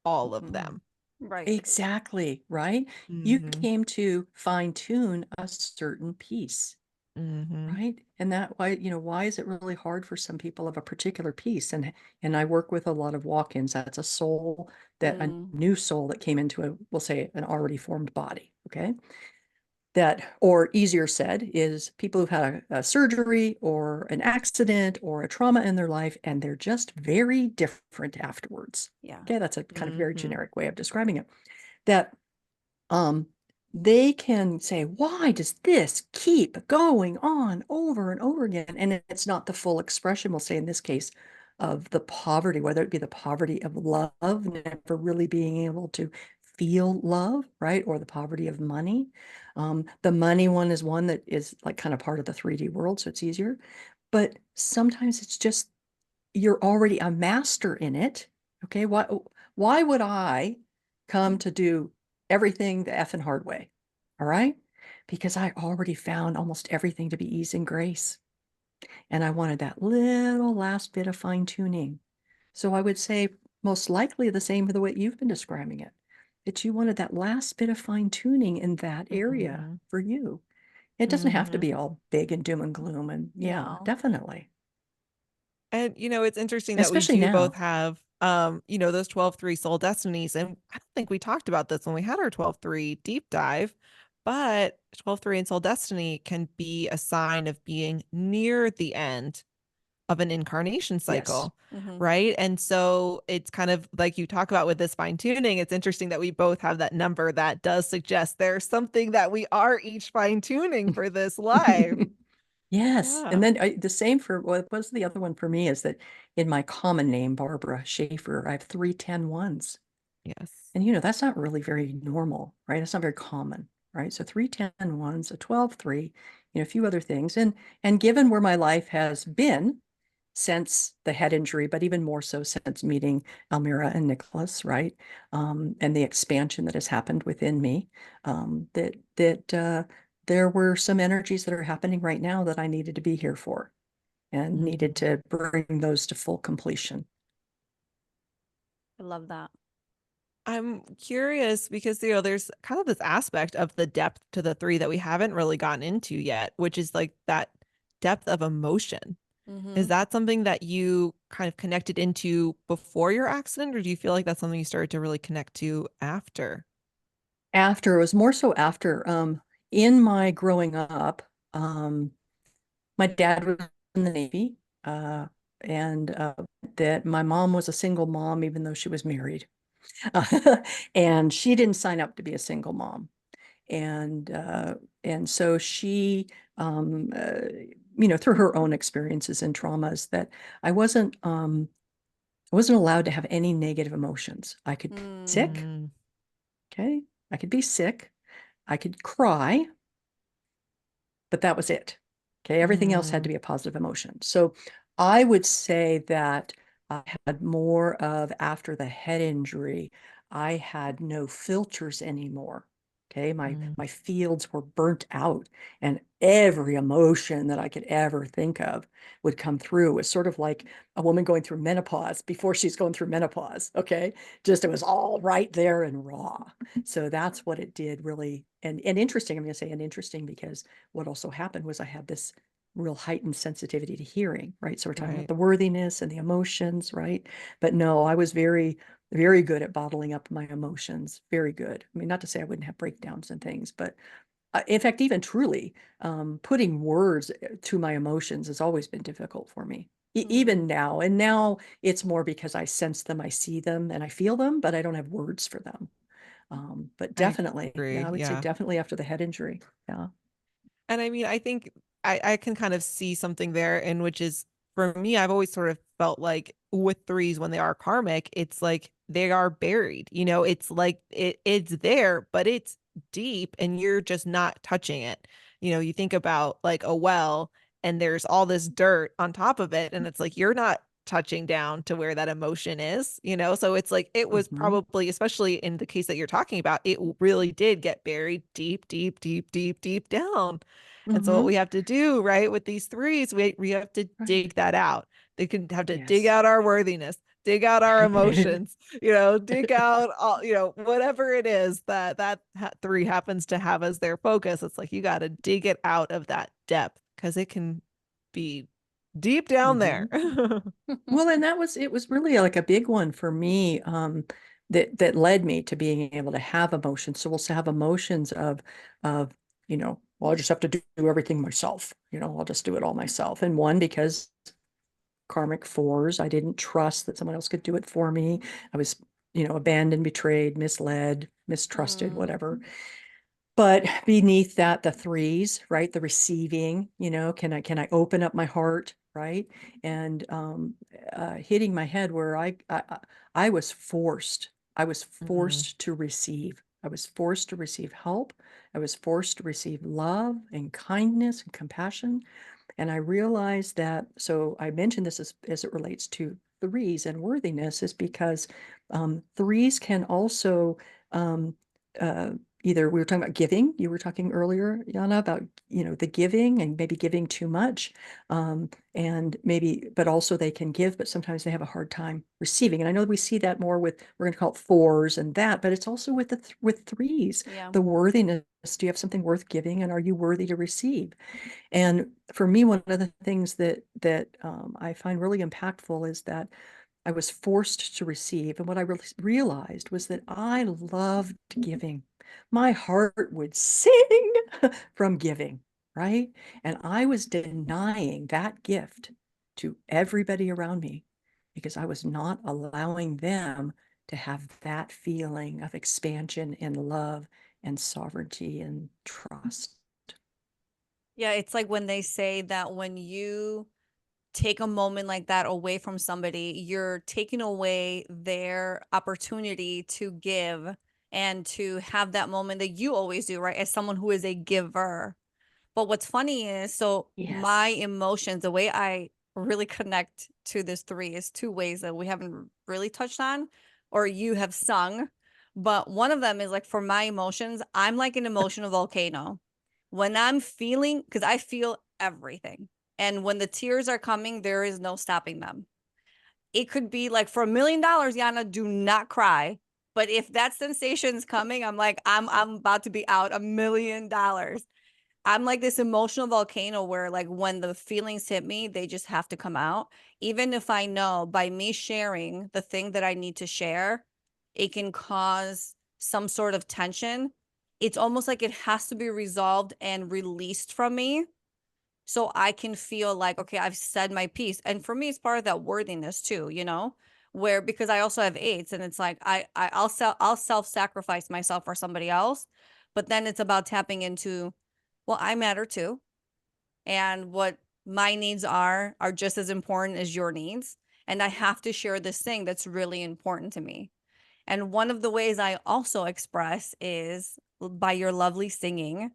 all of them. Right. Exactly. Right. You came to fine tune a certain piece. Right. And that why is it really hard for some people of a particular piece? And I work with a lot of walk-ins. That's a soul a new soul that came into we'll say an already formed body. Okay. Or easier said, is people who've had a surgery or an accident or a trauma in their life, and they're just very different afterwards. Yeah. Okay. That's a kind of very generic way of describing it. That they can say, why does this keep going on over and over again? And it's not the full expression, we'll say in this case, of the poverty, whether it be the poverty of love, never really being able to feel love, right? Or the poverty of money. The money one is one that is like kind of part of the 3D world, so it's easier. But sometimes it's just you're already a master in it. Okay, why would I come to do everything the effing hard way? All right, because I already found almost everything to be ease and grace, and I wanted that little last bit of fine tuning. So I would say most likely the same for the way you've been describing it, that you wanted that last bit of fine tuning in that area for you. It doesn't have to be all big and doom and gloom, and yeah, definitely. And it's interesting that we Especially do both now. have those 12-3 soul destinies. And I don't think we talked about this when we had our 12-3 deep dive, but 12-3 and soul destiny can be a sign of being near the end of an incarnation cycle. Right. And so it's kind of like you talk about with this fine tuning. It's interesting that we both have that number that does suggest there's something that we are each fine tuning for this life. Yes. Yeah. And then the same for what was the other one for me is that in my common name, Barbara Schaefer, I have 3 10 1s. Yes. And that's not really very normal, right? It's not very common, right? So 3 10 1s, a 12 3, a few other things. And given where my life has been since the head injury, but even more so since meeting Almira and Nicholas, right? And the expansion that has happened within me, there were some energies that are happening right now that I needed to be here for and needed to bring those to full completion. I love that. I'm curious because there's kind of this aspect of the depth to the three that we haven't really gotten into yet, which is like that depth of emotion. Is that something that you kind of connected into before your accident, or do you feel like that's something you started to really connect to after? After, it was more so after. In my growing up, my dad was in the Navy, and that my mom was a single mom, even though she was married. And she didn't sign up to be a single mom. And so she, through her own experiences and traumas, that I wasn't allowed to have any negative emotions. I could be sick. Okay. I could be sick. I could cry, but that was it. Okay. Everything else had to be a positive emotion. So I would say that I had more of, after the head injury, I had no filters anymore. Okay. My fields were burnt out, and every emotion that I could ever think of would come through. It was sort of like a woman going through menopause before she's going through menopause. Okay. Just, it was all right there and raw. So that's what it did, really. And interesting, I'm going to say, and interesting, because what also happened was I had this real heightened sensitivity to hearing, right? So we're talking about the worthiness and the emotions, right? But no, I was very very good at bottling up my emotions, very good. I mean, not to say I wouldn't have breakdowns and things, but in fact, even truly, putting words to my emotions has always been difficult for me, even now. And now it's more because I sense them, I see them, and I feel them, but I don't have words for them. But I definitely, agree. yeah, I would say Yeah. definitely after the head injury. Yeah. And I mean, I think I can kind of see something there, and which is for me, I've always sort of felt like with threes when they are karmic, it's like they are buried. You know, it's like it's there, but it's deep and you're just not touching it. You know, you think about like a well and there's all this dirt on top of it, and it's like you're not touching down to where that emotion is, you know? So it's like it was Mm-hmm. probably, especially in the case that you're talking about, it really did get buried deep, deep, deep, deep, deep down. And so what Mm-hmm. we have to do, right, with these threes, we have to Right. dig that out. They can have to dig Yes. out our worthiness, dig out our emotions, you know, dig out all, you know, whatever it is that three happens to have as their focus. It's like you got to dig it out of that depth because it can be deep down Mm-hmm. there. Well, and it was really like a big one for me, that led me to being able to have emotions. So we'll have emotions of, well, I just have to do everything myself. I'll just do it all myself. And one, because karmic fours, I didn't trust that someone else could do it for me. I was, abandoned, betrayed, misled, mistrusted, whatever. But beneath that, the threes, right? The receiving, can I open up my heart, right? And hitting my head where I was forced. I was Mhm. forced to receive. I was forced to receive help. I was forced to receive love and kindness and compassion. And I realized that, so I mentioned this as it relates to threes and worthiness, is because threes can also um, uh, either, we were talking about giving, you were talking earlier, Yiannah, about, the giving and maybe giving too much. And maybe, but also they can give, but sometimes they have a hard time receiving. And I know we see that more with, we're going to call it fours and that, but it's also with with threes, Yeah. the worthiness. Do you have something worth giving, and are you worthy to receive? And for me, one of the things that I find really impactful is that I was forced to receive. And what I realized was that I loved giving. My heart would sing from giving, right? And I was denying that gift to everybody around me because I was not allowing them to have that feeling of expansion and love and sovereignty and trust. Yeah, it's like when they say that when you take a moment like that away from somebody, you're taking away their opportunity to give and to have that moment that you always do, right? As someone who is a giver. But what's funny is, so my Yes. emotions, the way I really connect to this three is two ways that we haven't really touched on, or you have sung. But one of them is like for my emotions, I'm like an emotional volcano. When I'm feeling, because I feel everything. And when the tears are coming, there is no stopping them. It could be like for $1 million, Yiannah, do not cry. But if that sensation's coming, I'm like, I'm about to be out $1 million. I'm like this emotional volcano where like when the feelings hit me, they just have to come out. Even if I know by me sharing the thing that I need to share, it can cause some sort of tension. It's almost like it has to be resolved and released from me so I can feel like, okay, I've said my piece. And for me, it's part of that worthiness too, where because I also have AIDS and it's like I'll self-sacrifice myself for somebody else, but then it's about tapping into, well, I matter too. And what my needs are just as important as your needs. And I have to share this thing that's really important to me. And one of the ways I also express is by your lovely singing,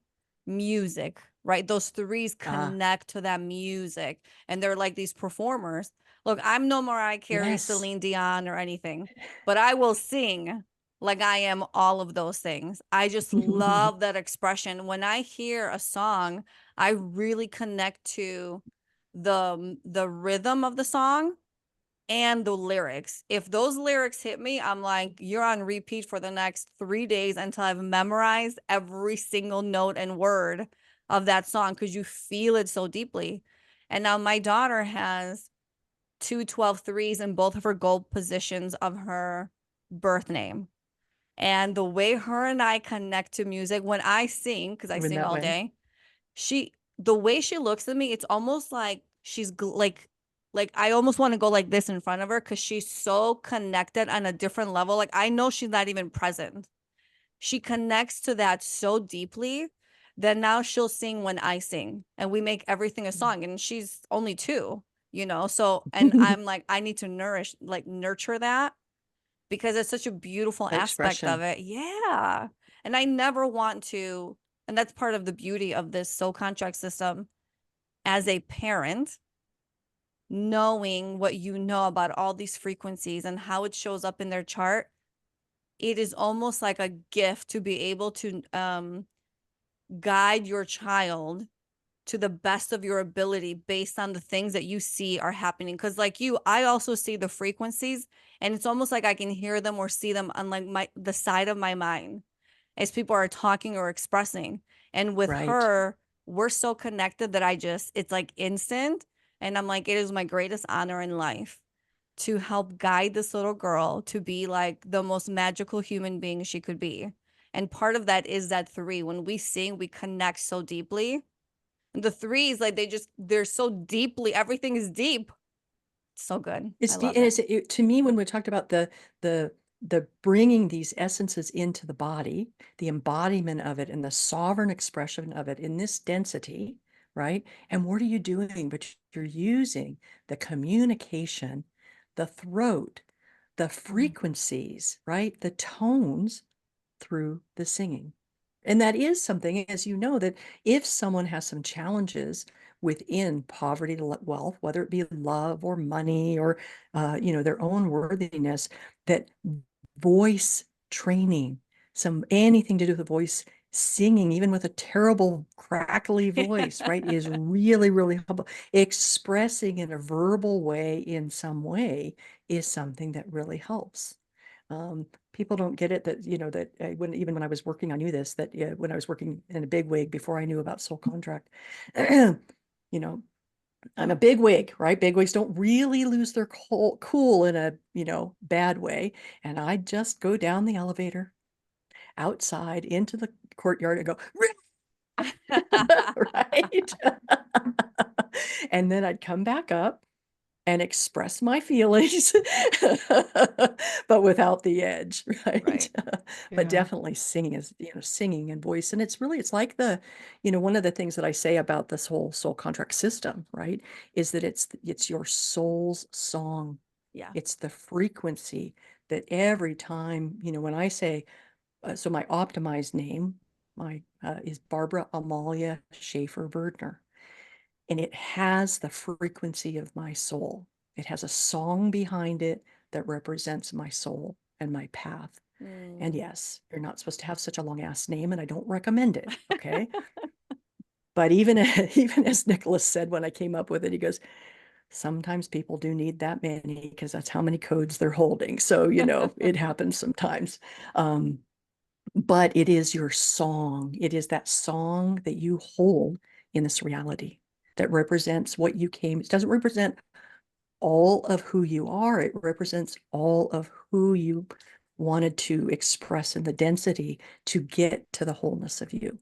music, right? Those threes Ah, connect to that music and they're like these performers. Look, I'm no Mariah Carey, yes. Celine Dion, or anything, but I will sing like I am all of those things. I just love that expression. When I hear a song, I really connect to the rhythm of the song and the lyrics. If those lyrics hit me, I'm like, you're on repeat for the next 3 days until I've memorized every single note and word of that song because you feel it so deeply. And now my daughter has two 12 threes in both of her goal positions of her birth name. And the way her and I connect to music when I sing, because I Even sing that all way. day, the way she looks at me, it's almost like she's like I almost want to go like this in front of her because she's so connected on a different level. Like I know she's not even present. She connects to that so deeply that now she'll sing when I sing and we make everything a song. And she's only 2, you know? So, and I'm like, I need to nurture that because it's such a beautiful aspect of Expression. it. Yeah. And I never want to, and that's part of the beauty of this soul contract system as a parent, knowing what you know about all these frequencies and how it shows up in their chart. It is almost like a gift to be able to guide your child to the best of your ability based on the things that you see are happening. Because like you, I also see the frequencies and it's almost like I can hear them or see them on like the side of my mind as people are talking or expressing. And with Right. her, we're so connected that it's like instant. And I'm like, it is my greatest honor in life to help guide this little girl to be like the most magical human being she could be. And part of that is that 3. When we sing, we connect so deeply. And the 3s, like they're so deeply, everything is deep. It's so good. I It's love and it. to me, when we talked about the bringing these essences into the body, the embodiment of it and the sovereign expression of it in this density, right? And what are you doing? But you're using the communication, the throat, the frequencies, right? The tones through the singing. And that is something, as you know, that if someone has some challenges within poverty to wealth, whether it be love or money or, their own worthiness, that voice training, anything to do with the voice, singing, even with a terrible crackly voice, right, is really, really helpful. Expressing in a verbal way in some way is something that really helps. People don't get it that, that even when I was working, I knew this, that when I was working in a big wig before I knew about soul contract, you know, I'm a big wig, right? Big wigs don't really lose their cool in a, bad way. And I just go down the elevator outside into the courtyard and go, right? And then I'd come back up and express my feelings, but without the edge, right? Right. But Yeah. definitely singing is, singing and voice. And it's like one of the things that I say about this whole soul contract system, right, is that it's your soul's song. Yeah. It's the frequency that every time, when I say, so my optimized name, is Barbera Ammahlia Schaefer-Berdner. And it has the frequency of my soul. It has a song behind it that represents my soul and my path. And yes, you're not supposed to have such a long ass name, and I don't recommend it. Okay. But even as Nicholas said when I came up with it, he goes, sometimes people do need that many because that's how many codes they're holding. So, it happens sometimes. But it is your song. It is that song that you hold in this reality that represents what you came. It doesn't represent all of who you are. It represents all of who you wanted to express in the density to get to the wholeness of you.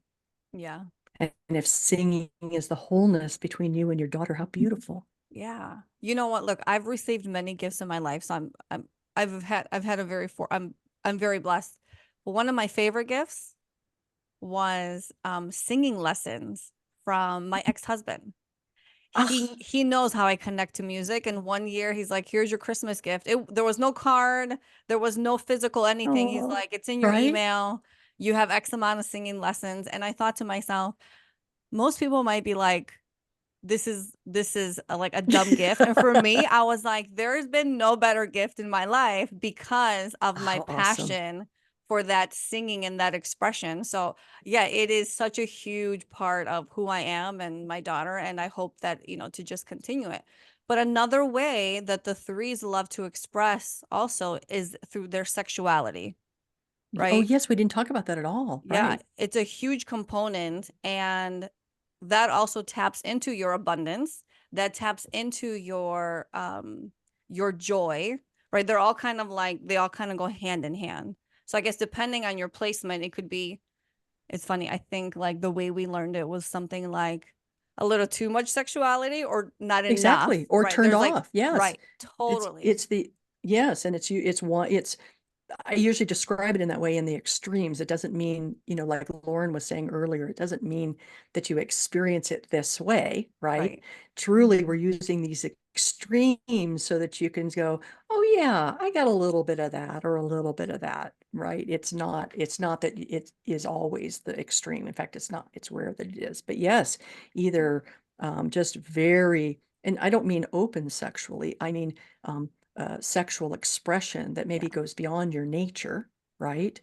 Yeah. And if singing is the wholeness between you and your daughter, how beautiful. Yeah. You know what? Look, I've received many gifts in my life, so I've had a I'm very blessed. But one of my favorite gifts was singing lessons from my ex-husband. Ah, He knows how I connect to music, and one year he's like, "Here's your Christmas gift." There was no card, there was no physical anything. He's oh, like, "It's in your right? email. You have X amount of singing lessons." And I thought to myself, most people might be like, this is like a dumb gift. And for me, I was like, there's been no better gift in my life because of my How awesome. passion for that singing and that expression. So yeah, it is such a huge part of who I am and my daughter. And I hope that, to just continue it. But another way that the 3s love to express also is through their sexuality, Oh, right? yes, we didn't talk about that at all. Yeah, Right. it's a huge component, and that also taps into your abundance, that taps into your joy, right? They're all kind of like, they all kind of go hand in hand. So I guess depending on your placement, it could be, it's funny. I think like the way we learned it was something like a little too much sexuality or not enough, Exactly. Or right? turned There's like, off. Yes. right, totally. It's the, yes. And it's I usually describe it in that way in the extremes. It doesn't mean, like Lauren was saying earlier, it doesn't mean that you experience it this way, right? Right. Truly, we're using these extremes so that you can go, oh yeah, I got a little bit of that or a little bit of that, right? It's not that it is always the extreme. In fact, it's rare that it is. But yes, either just very, and I don't mean open sexually, I mean sexual expression that maybe Yeah. goes beyond your nature, right?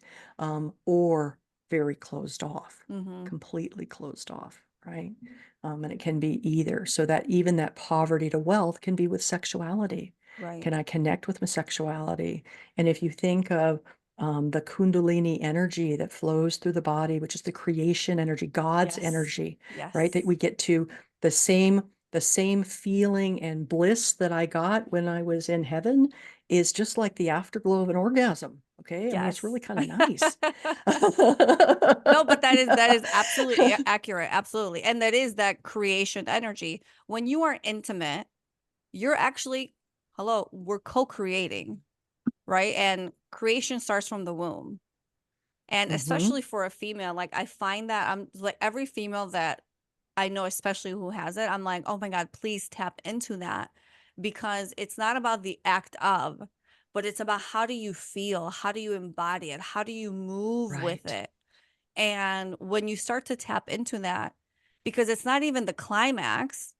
Or very closed off, Mm-hmm. completely closed off, right? And it can be either. So that even that poverty to wealth can be with sexuality. Right. Can I connect with my sexuality? And if you think of the Kundalini energy that flows through the body, which is the creation energy, God's Yes. energy, Yes. right? That we get to the same feeling and bliss that I got when I was in heaven is just like the afterglow of an orgasm. Okay. I mean, it's Yes. really kind of nice. No, but that is absolutely accurate. Absolutely. And that is that creation energy. When you are intimate, you're actually, hello, we're co-creating, right? And creation starts from the womb. And Mhm. especially for a female, like I find that I'm like every female that I know, especially who has it, I'm like, oh my God, please tap into that because it's not about the act of, but it's about how do you feel? How do you embody it? How do you move with Right. it? And when you start to tap into that, because it's not even the climax,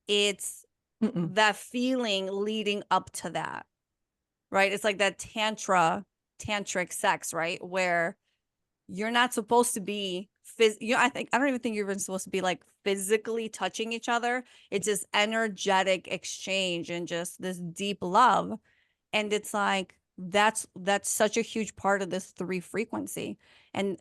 it's Mm-mm. that feeling leading up to that, right? It's like that tantric sex, right? Where you're not supposed to be I don't even think you're even supposed to be like physically touching each other. It's this energetic exchange and just this deep love. And it's like that's such a huge part of this three frequency. And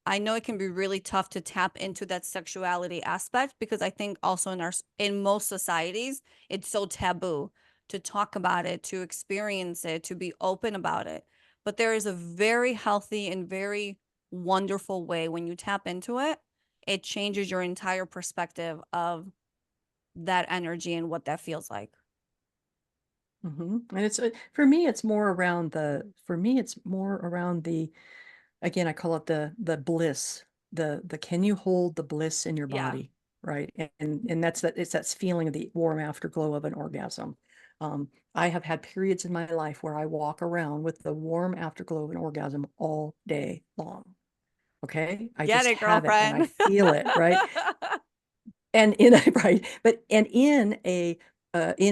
I know it can be really tough to tap into that sexuality aspect because I think also in most societies, it's so taboo to talk about it, to experience it, to be open about it. But there is a very healthy and very wonderful way when you tap into it. It changes your entire perspective of that energy and what that feels like. And it's for me, it's more around the again, I call it the bliss, the can you hold the bliss in your Yeah. body, right? And it's that feeling of the warm afterglow of an orgasm. I have had periods in my life where I walk around with the warm afterglow of an orgasm all day long. Okay, I Get just it, have it and I girlfriend. feel it, right? And in a right, but and in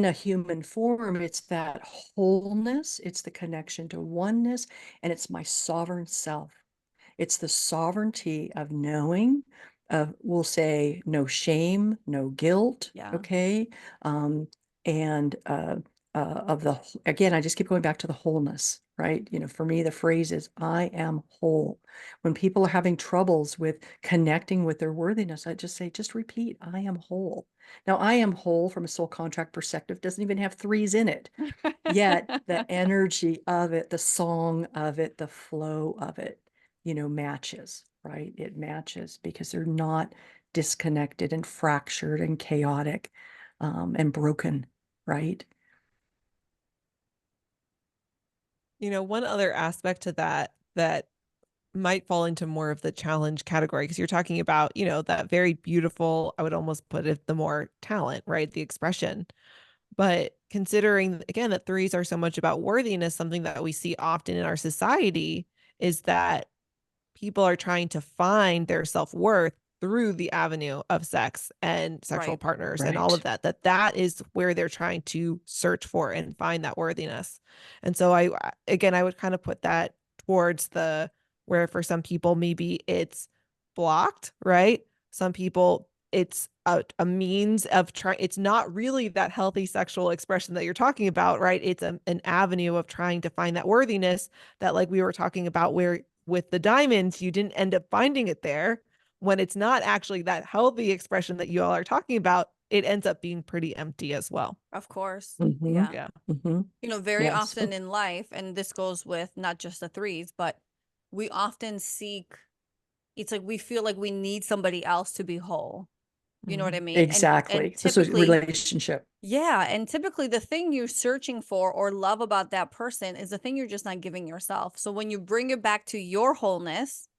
a human form, it's that wholeness, it's the connection to oneness, and it's my sovereign self. It's the sovereignty of knowing, we'll say no shame, no guilt, Yeah. okay? And of the, again, I just keep going back to the wholeness, right? For me, the phrase is, I am whole. When people are having troubles with connecting with their worthiness, I just say, just repeat, I am whole. Now, I am whole from a soul contract perspective doesn't even have threes in it. Yet the energy of it, the song of it, the flow of it, matches, right? It matches because they're not disconnected and fractured and chaotic and broken, right? One other aspect to that might fall into more of the challenge category because you're talking about, that very beautiful, I would almost put it the more talent, right? The expression. But considering again that threes are so much about worthiness, something that we see often in our society is that people are trying to find their self-worth through the avenue of sex and sexual Right. partners and all of Right. that is where they're trying to search for and find that worthiness. And so I would kind of put that towards the where for some people maybe it's blocked, right? Some people it's a means of trying, it's not really that healthy sexual expression that you're talking about, right? It's an avenue of trying to find that worthiness that, like we were talking about, where with the diamonds, you didn't end up finding it there when it's not actually that healthy expression that you all are talking about. it ends up being pretty empty as well. Of course. Mhm. Yeah. Yeah. Mhm. You know, very Yes. often in life, and this goes with not just the threes, but we often seek, it's like we feel like we need somebody else to be whole. You know what I mean? And Exactly. It's a typically, relationship. yeah, and typically the thing you're searching for or love about that person is the thing you're just not giving yourself. So when you bring it back to your wholeness,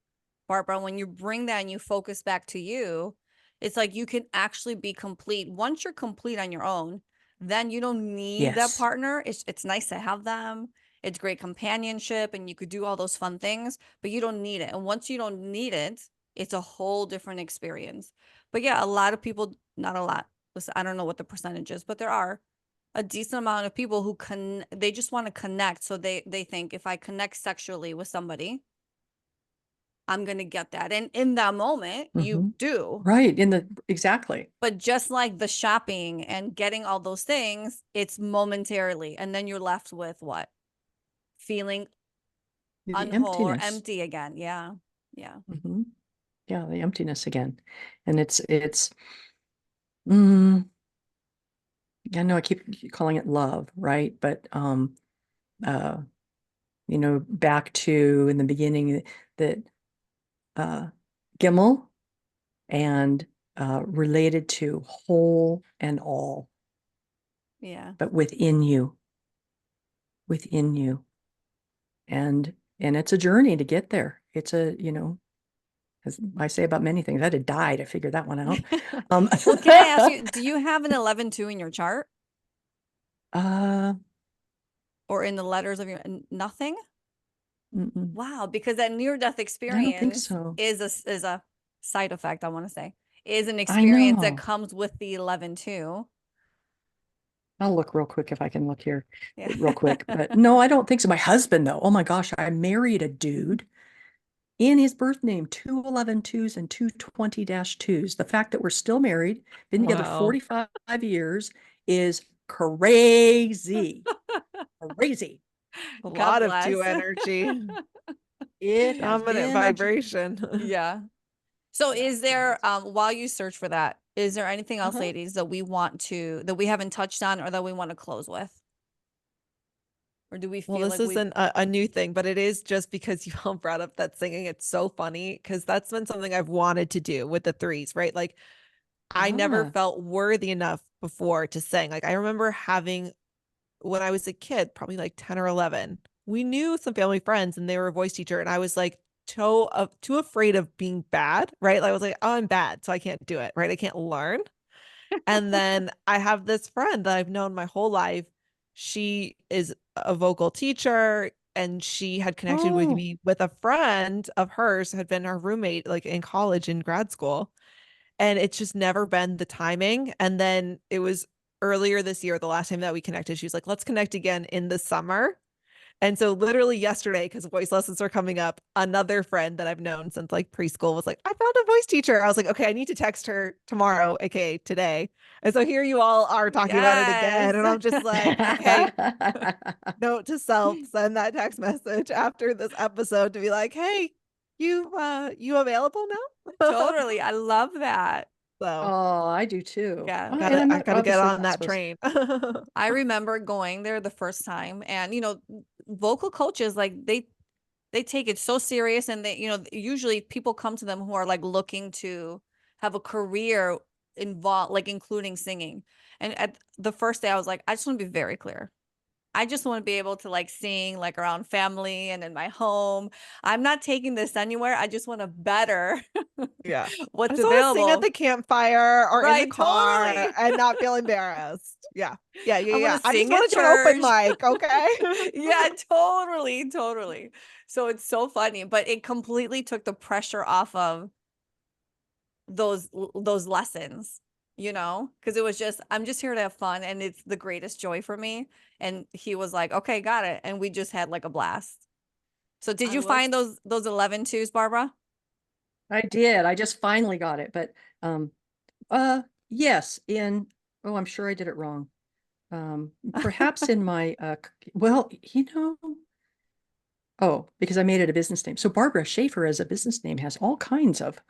Barbara, when you bring that and you focus back to you, it's like you can actually be complete. Once you're complete on your own, then you don't need that Yes. partner. It's nice to have them. It's great companionship and you could do all those fun things, but you don't need it. And once you don't need it, it's a whole different experience. But yeah, a lot of people, not a lot. Listen, I don't know what the percentage is, but there are a decent amount of people who they just want to connect. So they think if I connect sexually with somebody, I'm going to get that. And in that moment, you Mhm. do. Right. Exactly. But just like the shopping and getting all those things, it's momentarily. And then you're left with what? Feeling The unwhole or emptiness. empty again. Yeah. Yeah. Mhm. Yeah, the emptiness again. And mm, I know I keep calling it love, right? But uh back to in the beginning that Gimel and related to whole and all, Yeah. but within you. And it's a journey to get there. It's as I say about many things, I had to die to figure that one out. Well, can I ask you, do you have an 11-2 in your chart uh, or in the letters of your nothing? mm-mm. Wow, because that near-death I don't think experience so. is a side effect, I want to say, is an I experience that know. comes with the 11-2. I'll look real quick if I can look here Yeah. real quick. But no, I don't think so. My husband, though, oh my gosh, I married a dude in his birth name, 211-2s and 220-2s. The fact that we're still married, been together Wow. 45 years, is crazy. Crazy. A God lot of two bless. energy. It has Dominant been a vibration. Yeah. So yeah, is it there, has. while you search for that, is there anything else, Uh-huh. ladies, that we haven't touched on or that we want to close with? Or do we Well, feel this like we've, isn't a new thing, but it is just because you all brought up that singing. It's so funny because that's been something I've wanted to do with the threes, right? Like I never Ah, felt worthy enough before to sing. Like I remember having when I was a kid, probably like 10 or 11, we knew some family friends and they were a voice teacher. And I was like too afraid of being bad, right? Like I was like, oh, I'm bad, so I can't do it, right? I can't learn. And then I have this friend that I've known my whole life. She is a vocal teacher and she had connected with oh, me with a friend of hers, had been her roommate like in college and grad school. And it's just never been the timing. And then it was earlier this year, the last time that we connected, she was like, let's connect again in the summer. And so literally yesterday, because voice lessons are coming up, another friend that I've known since like preschool was like, I found a voice teacher. I was like, okay, I need to text her tomorrow, aka today. And so here you all are talking about it yes. again. And I'm just like, okay, note to self, send that text message after this episode to be like, hey, you available now? Totally. I love that. So oh, I do too. Yeah. And I'm I not gotta get obviously on not that supposed train. I remember going there the first time and vocal coaches like they take it so serious and they usually people come to them who are like looking to have a career involved like including singing. And at the first day I was like I just want to be very clear. I just want to be able to like sing like around family and in my home. I'm not taking this anywhere. I just want to better Yeah. I what's just want to sing at available. the campfire or in the Right, car totally. and not feel embarrassed. Yeah. Yeah. Yeah. I want Yeah. to I just sing at want to do an open church. mic. Okay. Yeah, totally, totally. So it's so funny, but it completely took the pressure off of those lessons, because it was just I'm just here to have fun and it's the greatest joy for me. And he was like, "Okay, got it." And we just had like a blast. So did I you love find those 11-2s, Barbara? I did. I just finally got it. But um yes, I'm sure I did it wrong. Perhaps in my well, because I made it a business name. So Barbara Schaefer as a business name has all kinds of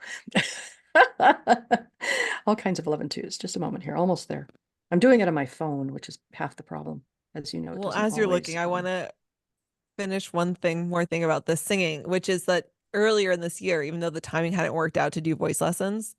all kinds of 11-2s. Just a moment here. Almost there. I'm doing it on my phone, which is half the problem. As you know, it Well, doesn't as you're always. looking, I want to finish one more thing about the singing, which is that earlier in this year, even though the timing hadn't worked out to do voice lessons,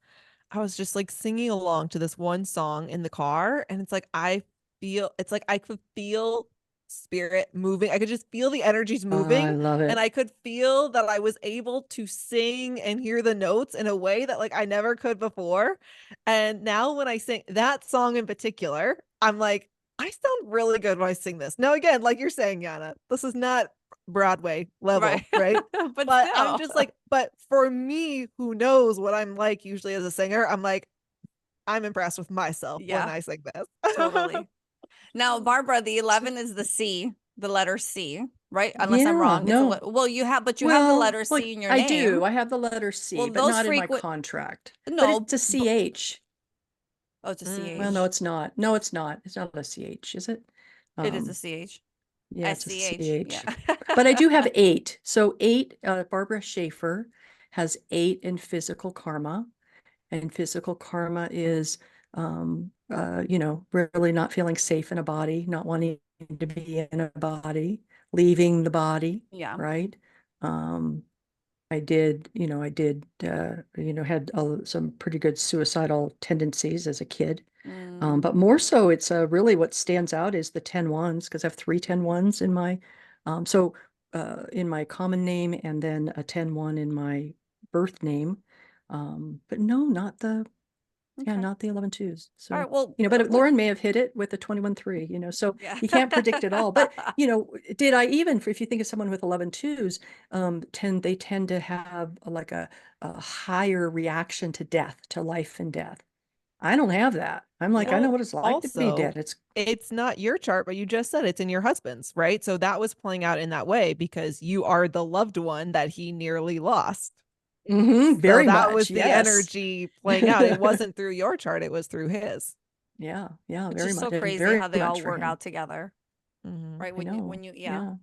I was just like singing along to this one song in the car. And it's like, it's like I could feel spirit moving. I could just feel the energies Oh, I moving. love And it. I could feel that I was able to sing and hear the notes in a way that like I never could before. And now when I sing that song in particular, I'm like, I sound really good when I sing this. Now, again, like you're saying, Yiannah, this is not Broadway level, right? But But I'm still. just like, but for me, who knows what I'm like usually as a singer, I'm like, I'm impressed with myself when Yeah, I sing this. totally. Now, Barbara, the 11 is the C, the letter C, right? Unless I'm Yeah, wrong. no. Well, you have, but you have the Well, letter like C in your I name. do. I have the letter Well, C, but those not in my frequent, contract. But no, it's a CH. oh, it's a Well, no, CH. it's not. No, it's not. It's not a CH, is it? It is a Um, CH. yeah, it's a SCH. CH. Yeah. But I do have 8. So 8, Barbara Schaefer has 8 in physical karma. And physical karma is, really not feeling safe in a body, not wanting to be in a body, leaving the body, Yeah. right? I had some pretty good suicidal tendencies as a kid. But more so, it's really what stands out is the 10 ones, because I have 3 10 ones in my, in my common name and then a 10-1 in my birth name. But no, not the, Okay. not the 11-2s. All So, right. Well, but Lauren may have hit it with the 21-3, so yeah. you can't predict it all. But, did I even, if you think of someone with 11-2s, they tend to have like a higher reaction to death, to life and death. I don't have that. I'm like, I know Well, what it's like to be also, dead. it's not your chart, but you just said it's in your husband's, right? So that was playing out in that way because you are the loved one that he nearly lost. So very that much. was the Yes. energy playing out. It wasn't through your chart, it was through his. Yeah. It's Very just so much. And crazy very how they all much for work him. out together, right? I know. When you, yeah. Yeah.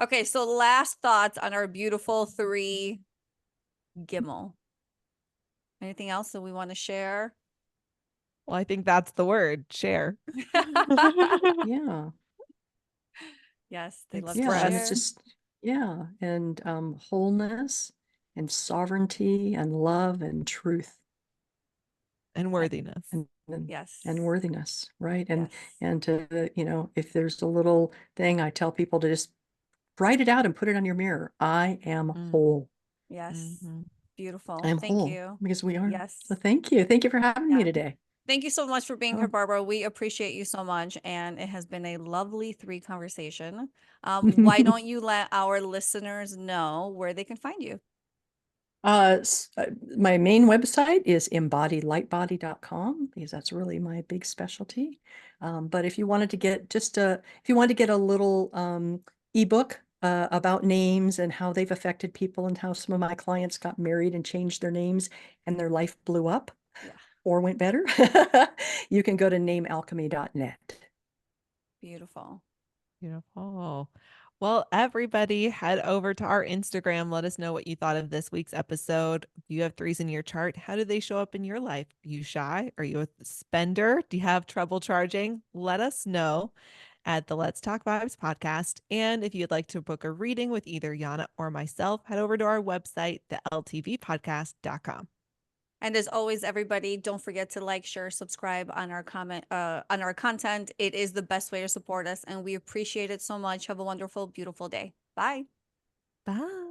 Okay. So last thoughts on our beautiful 3 Gimel. Anything else that we want to share? Well, I think that's the word, share. Yeah. Yes, they love to Yeah. And it's share. Express. just, yeah. And wholeness and sovereignty and love and truth And worthiness. Yes. and worthiness, right? And Yes. to, if there's a little thing, I tell people to just write it out and put it on your mirror. I am whole. Yes. Mhm. Beautiful. I am Thank whole you. because we are. Yes. So thank you. Thank you for having me Yeah. today. Thank you so much for being here, Oh. Barbara. We appreciate you so much. And it has been a lovely 3 conversation. Why don't you let our listeners know where they can find you? My main website is embodiedlightbody.com because that's really my big specialty. But if you wanted to get a little ebook about names and how they've affected people and how some of my clients got married and changed their names and their life blew up or went better, you can go to namealchemy.net. Beautiful. Beautiful. Well, everybody head over to our Instagram. Let us know what you thought of this week's episode. Do you have 3s in your chart? How do they show up in your life? Are you shy? Are you a spender? Do you have trouble charging? Let us know at the Let's Talk Vibes podcast. And if you'd like to book a reading with either Yiannah or myself, head over to our website, theltvpodcast.com. And as always, everybody, don't forget to like, share, subscribe on our on our content. It is the best way to support us, and we appreciate it so much. Have a wonderful, beautiful day. Bye. Bye.